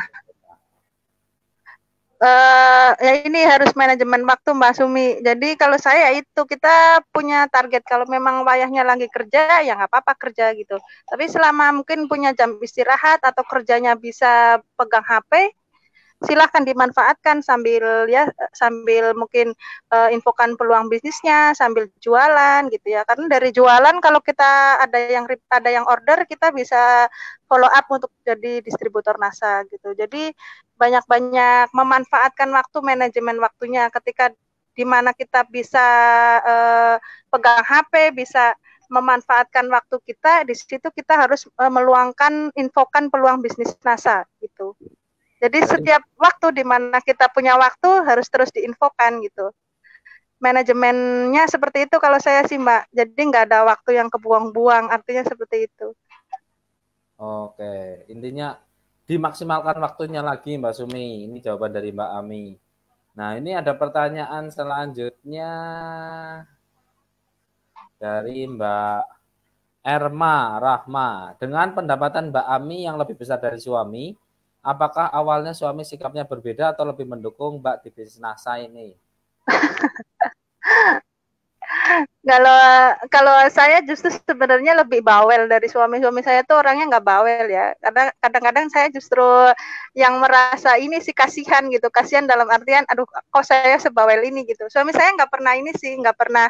Speaker 2: Ya ini harus manajemen waktu Mbak Sumi. Jadi kalau saya itu kita punya target kalau memang wayahnya lagi kerja ya nggak apa-apa kerja gitu. Tapi selama mungkin punya jam istirahat atau kerjanya bisa pegang HP, silahkan dimanfaatkan sambil mungkin infokan peluang bisnisnya sambil jualan gitu ya. Karena dari jualan kalau kita ada yang order kita bisa follow up untuk jadi distributor NASA gitu. Jadi banyak-banyak memanfaatkan waktu, manajemen waktunya ketika di mana kita bisa pegang HP, bisa memanfaatkan waktu kita, di situ kita harus meluangkan infokan peluang bisnis NASA gitu. Jadi setiap waktu di mana kita punya waktu harus terus diinfokan gitu. Manajemennya seperti itu kalau saya sih Mbak. Jadi nggak ada waktu yang kebuang-buang, artinya seperti itu.
Speaker 1: Oke, intinya dimaksimalkan waktunya lagi Mbak Sumi. Ini jawaban dari Mbak Ami. Nah, ini ada pertanyaan selanjutnya dari Mbak Erma Rahma. Dengan pendapatan Mbak Ami yang lebih besar dari suami, apakah awalnya suami sikapnya berbeda atau lebih mendukung Mbak di bisnis NASA ini?
Speaker 2: Kalau saya justru sebenarnya lebih bawel dari suami saya tuh orangnya nggak bawel ya. Karena kadang-kadang saya justru yang merasa ini sih kasihan gitu, kasihan dalam artian, aduh kok saya sebawel ini gitu. Suami saya nggak pernah ini sih, nggak pernah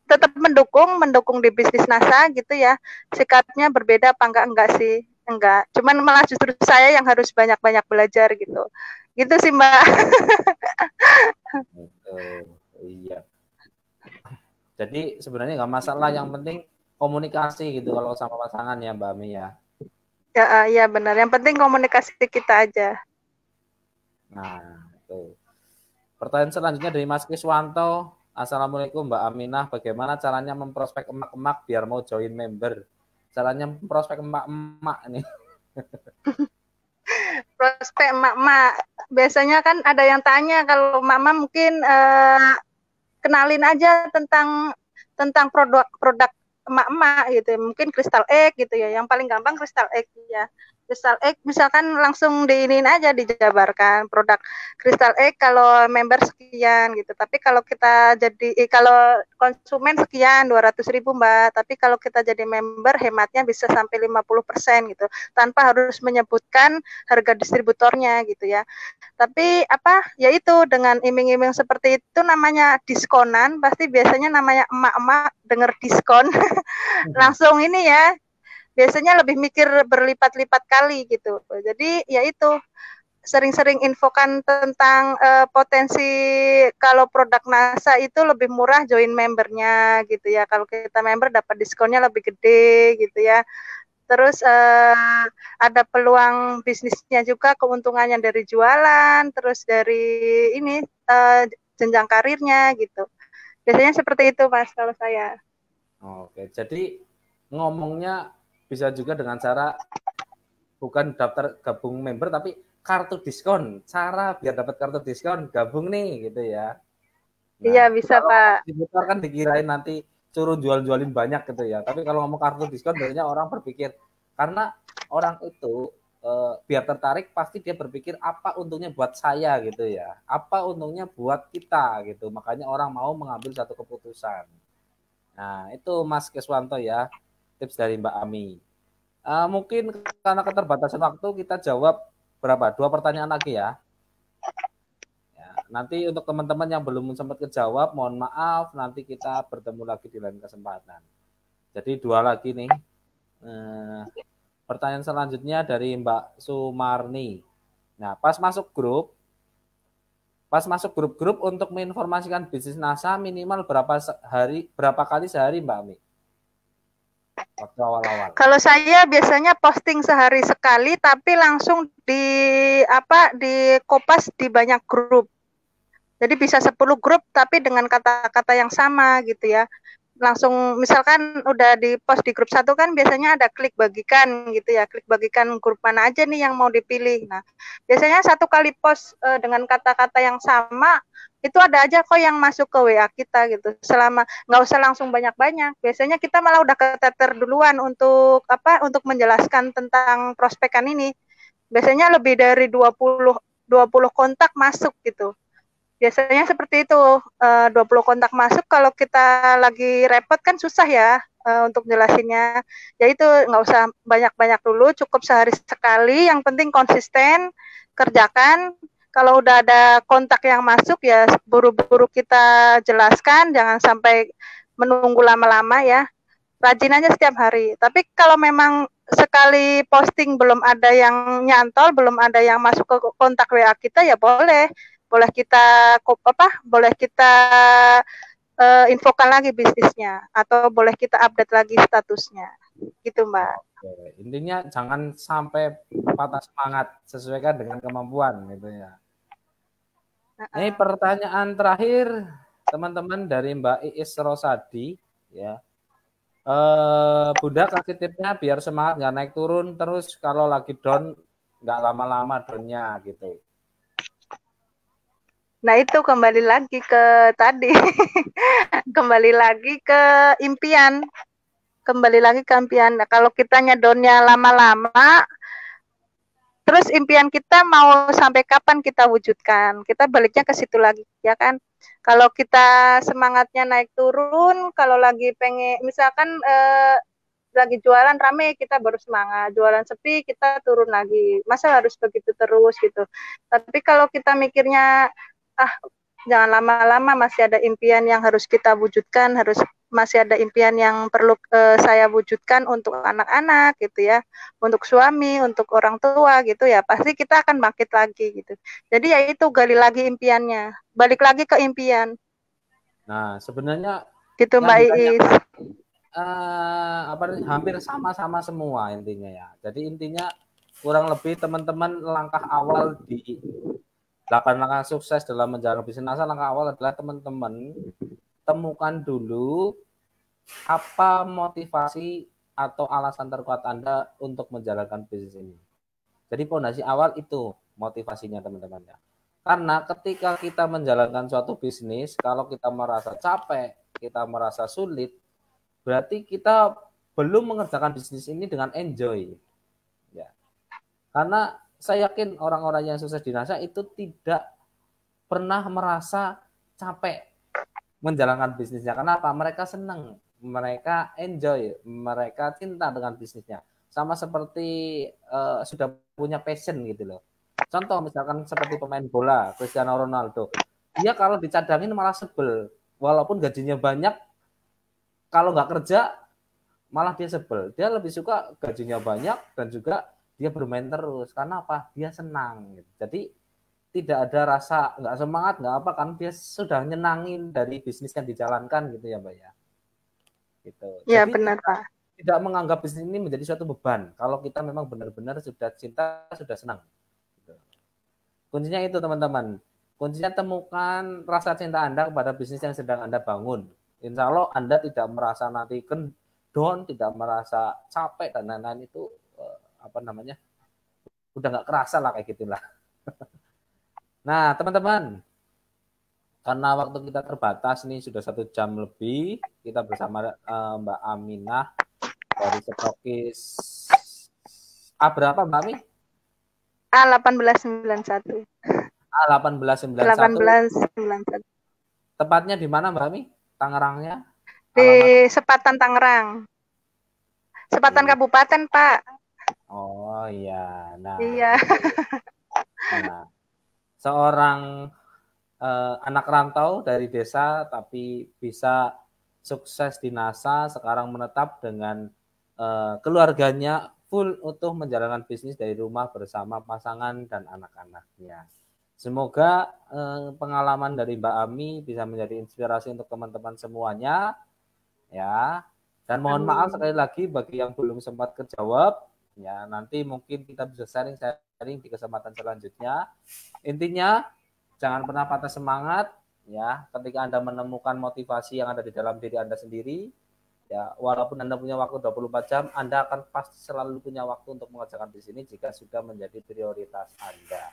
Speaker 2: tetap mendukung di bisnis NASA gitu ya. Sikapnya berbeda apa enggak sih? Enggak. Cuman malah justru saya yang harus banyak-banyak belajar gitu. Gitu sih, Mbak.
Speaker 1: Iya. Jadi sebenarnya nggak masalah, yang penting komunikasi gitu kalau sama pasangan ya Mbak Ami ya.
Speaker 2: Ya, iya benar. Yang penting komunikasi kita aja.
Speaker 1: Nah, itu. Pertanyaan selanjutnya dari Mas Kiswanto. Assalamualaikum Mbak Aminah, bagaimana caranya memprospek emak-emak biar mau join member? Caranya memprospek emak-emak nih.
Speaker 2: Prospek emak-emak. Biasanya kan ada yang tanya kalau mama mungkin kenalin aja tentang produk emak-emak gitu. Mungkin Crystal Egg gitu ya. Yang paling gampang Crystal Egg ya. Crystal Egg misalkan langsung diinin aja, dijabarkan produk Crystal Egg kalau member sekian gitu. Tapi kalau kita kalau konsumen sekian 200.000 Mbak. Tapi kalau kita jadi member hematnya bisa sampai 50% gitu. Tanpa harus menyebutkan harga distributornya gitu ya. Tapi yaitu dengan iming-iming seperti itu namanya diskonan, pasti biasanya namanya emak-emak denger diskon langsung ini ya. Biasanya lebih mikir berlipat-lipat kali gitu. Jadi yaitu sering-sering infokan tentang potensi kalau produk NASA itu lebih murah join membernya gitu ya. Kalau kita member dapat diskonnya lebih gede gitu ya. Terus ada peluang bisnisnya juga, keuntungannya dari jualan, terus dari ini jenjang karirnya gitu. Biasanya seperti itu Mas kalau saya.
Speaker 1: Oke, jadi ngomongnya bisa juga dengan cara bukan daftar gabung member tapi kartu diskon. Cara biar dapat kartu diskon gabung nih gitu ya.
Speaker 2: Nah, iya bisa Pak.
Speaker 1: Diputar kan dikirain nanti suruh jual-jualin banyak gitu ya. Tapi kalau ngomong kartu diskon biasanya orang berpikir, karena orang itu biar tertarik pasti dia berpikir apa untungnya buat saya gitu ya. Apa untungnya buat kita gitu. Makanya orang mau mengambil satu keputusan. Nah itu Mas Keswanto ya. Tips dari Mbak Ami. Mungkin karena keterbatasan waktu kita jawab berapa? 2 pertanyaan lagi ya. Nanti untuk teman-teman yang belum sempat kejawab, mohon maaf, nanti kita bertemu lagi di lain kesempatan. Jadi 2 lagi nih. Pertanyaan selanjutnya dari Mbak Sumarni. Nah, pas masuk grup untuk menginformasikan bisnis NASA minimal berapa kali sehari Mbak Ami? Waktu awal-awal.
Speaker 2: Kalau saya biasanya posting sehari sekali, tapi langsung di kopas di banyak grup. Jadi bisa 10 grup, tapi dengan kata-kata yang sama gitu ya. langsung misalkan udah di post di grup satu kan biasanya ada klik bagikan gitu ya, klik bagikan grup mana aja nih yang mau dipilih. Nah, biasanya satu kali post dengan kata-kata yang sama itu ada aja kok yang masuk ke WA kita gitu. Selama nggak usah langsung banyak-banyak. Biasanya kita malah udah keteter duluan untuk apa? Untuk menjelaskan tentang prospekan ini. Biasanya lebih dari 20 kontak masuk gitu. Biasanya seperti itu, 20 kontak masuk kalau kita lagi repot kan susah ya untuk jelasinnya. Ya itu nggak usah banyak-banyak dulu, cukup sehari sekali, yang penting konsisten, kerjakan. Kalau udah ada kontak yang masuk ya buru-buru kita jelaskan, jangan sampai menunggu lama-lama ya. Rajin aja setiap hari. Tapi kalau memang sekali posting belum ada yang nyantol, belum ada yang masuk ke kontak WA kita ya boleh kita boleh kita infokan lagi bisnisnya atau boleh kita update lagi statusnya gitu Mbak.
Speaker 1: Oke. Intinya jangan sampai patah semangat, sesuaikan dengan kemampuan gitu ya. Ini pertanyaan terakhir teman-teman dari Mbak Iis Rosadi ya. Bunda kasih tipnya biar semangat nggak naik turun terus, kalau lagi down nggak lama-lama downnya gitu.
Speaker 2: Nah itu kembali lagi ke tadi, kembali lagi ke impian, Nah, kalau kitanya downnya lama-lama, terus impian kita mau sampai kapan kita wujudkan? Kita baliknya ke situ lagi, ya kan? Kalau kita semangatnya naik turun, kalau lagi pengen, misalkan lagi jualan rame kita baru semangat, jualan sepi kita turun lagi, masa harus begitu terus gitu. Tapi kalau kita mikirnya jangan lama-lama, masih ada impian yang harus kita wujudkan, masih ada impian yang perlu saya wujudkan untuk anak-anak gitu ya, untuk suami, untuk orang tua gitu ya, pasti kita akan bangkit lagi gitu. Jadi ya itu, gali lagi impiannya, balik lagi ke impian.
Speaker 1: Nah sebenarnya
Speaker 2: gitu Mbak Iis.
Speaker 1: Hampir sama-sama semua intinya ya. Jadi intinya kurang lebih teman-teman langkah awal di 8 langkah sukses dalam menjalankan bisnis NASA, langkah awal adalah teman-teman temukan dulu apa motivasi atau alasan terkuat Anda untuk menjalankan bisnis ini. Jadi fondasi awal itu motivasinya teman-teman ya. Karena ketika kita menjalankan suatu bisnis, kalau kita merasa capek, kita merasa sulit, berarti kita belum mengerjakan bisnis ini dengan enjoy. Ya. Karena saya yakin orang-orang yang sukses di NASA itu tidak pernah merasa capek menjalankan bisnisnya. Kenapa? Mereka senang, mereka enjoy, mereka cinta dengan bisnisnya. Sama seperti sudah punya passion gitu loh. Contoh misalkan seperti pemain bola, Cristiano Ronaldo. Dia kalau dicadangin malah sebel. Walaupun gajinya banyak, kalau nggak kerja malah dia sebel. Dia lebih suka gajinya banyak dan juga dia bermain terus. Karena apa? Dia senang. Gitu. Jadi tidak ada rasa nggak semangat, nggak apa, kan dia sudah nyenangin dari bisnis yang dijalankan gitu ya Mbak ya. Gitu.
Speaker 2: Ya
Speaker 1: jadi
Speaker 2: benar Pak.
Speaker 1: Tidak menganggap bisnis ini menjadi suatu beban. Kalau kita memang benar-benar sudah cinta, sudah senang. Gitu. Kuncinya itu teman-teman. Kuncinya temukan rasa cinta Anda kepada bisnis yang sedang Anda bangun. Insya Allah Anda tidak merasa nanti down, tidak merasa capek dan lain-lain, itu udah nggak kerasa lah kayak gitulah. Nah teman-teman, karena waktu kita terbatas nih, sudah 1 jam lebih kita bersama Mbak Aminah dari Stokis berapa Mbak Ami?
Speaker 2: A1891.
Speaker 1: A1891. Tepatnya di mana Mbak Ami? Tangerangnya?
Speaker 2: Di Sepatan Tangerang. Sepatan Kabupaten Pak.
Speaker 1: Oh iya. Nah,
Speaker 2: iya.
Speaker 1: Nah, seorang anak rantau dari desa tapi bisa sukses di NASA, sekarang menetap dengan keluarganya full utuh menjalankan bisnis dari rumah bersama pasangan dan anak-anaknya. Semoga pengalaman dari Mbak Ami bisa menjadi inspirasi untuk teman-teman semuanya ya. Dan mohon maaf sekali lagi bagi yang belum sempat kejawab ya, nanti mungkin kita bisa sharing di kesempatan selanjutnya. Intinya jangan pernah patah semangat, ya. Ketika Anda menemukan motivasi yang ada di dalam diri Anda sendiri, ya, walaupun Anda punya waktu 24 jam, Anda akan pasti selalu punya waktu untuk mengerjakan di sini jika sudah menjadi prioritas Anda.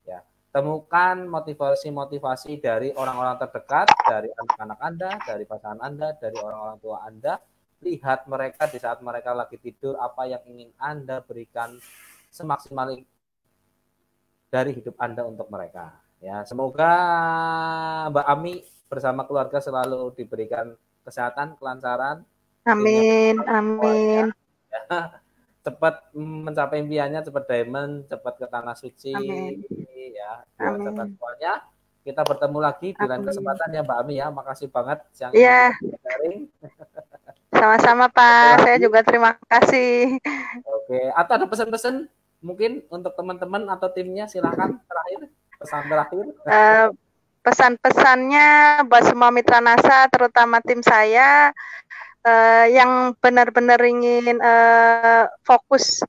Speaker 1: Ya, temukan motivasi-motivasi dari orang-orang terdekat, dari anak-anak Anda, dari pasangan Anda, dari orang-orang tua Anda. Lihat mereka di saat mereka lagi tidur, apa yang ingin Anda berikan semaksimal dari hidup Anda untuk mereka. Ya, semoga Mbak Ami bersama keluarga selalu diberikan kesehatan, kelancaran,
Speaker 2: Amin, amin,
Speaker 1: ya, cepat mencapai impiannya, cepat diamond, cepat ke tanah suci,
Speaker 2: amin,
Speaker 1: ya, dilancarkan
Speaker 2: amin,
Speaker 1: semuanya. Kita bertemu lagi di lain
Speaker 2: amin.
Speaker 1: kesempatan ya Mbak Ami ya. Makasih banget siang ini
Speaker 2: Iya,
Speaker 1: kita sharing.
Speaker 2: sama-sama
Speaker 1: Satu
Speaker 2: Pak. Saya
Speaker 1: lagi.
Speaker 2: juga terima kasih.
Speaker 1: Oke, atau ada pesan-pesan mungkin untuk teman-teman atau timnya, silakan terakhir, pesan terakhir.
Speaker 2: Pesan-pesannya buat semua mitra NASA, terutama tim saya yang benar-benar ingin fokus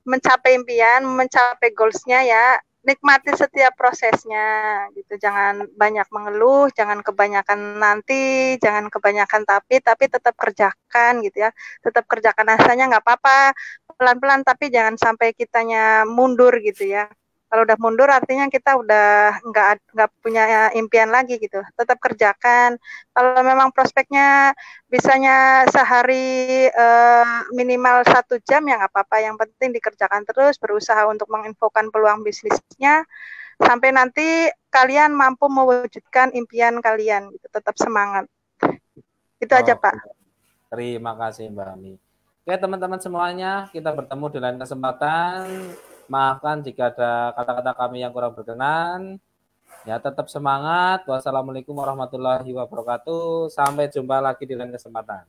Speaker 2: mencapai impian, mencapai goals-nya ya, nikmati setiap prosesnya gitu. Jangan banyak mengeluh, jangan kebanyakan nanti, jangan kebanyakan tapi tetap kerjakan gitu ya. Tetap kerjakan asanya nggak apa-apa, pelan-pelan tapi jangan sampai kitanya mundur gitu ya. Kalau udah mundur artinya kita udah nggak punya impian lagi gitu. Tetap kerjakan. Kalau memang prospeknya bisanya sehari minimal 1 jam ya nggak apa-apa. Yang penting dikerjakan terus, berusaha untuk menginfokan peluang bisnisnya sampai nanti kalian mampu mewujudkan impian kalian. Gitu. Tetap semangat. Itu aja Pak.
Speaker 1: Terima kasih Mbak Ami. Oke teman-teman semuanya, kita bertemu di lain kesempatan. Maafkan jika ada kata-kata kami yang kurang berkenan. Ya, tetap semangat. Wassalamualaikum warahmatullahi wabarakatuh. Sampai jumpa lagi di lain kesempatan.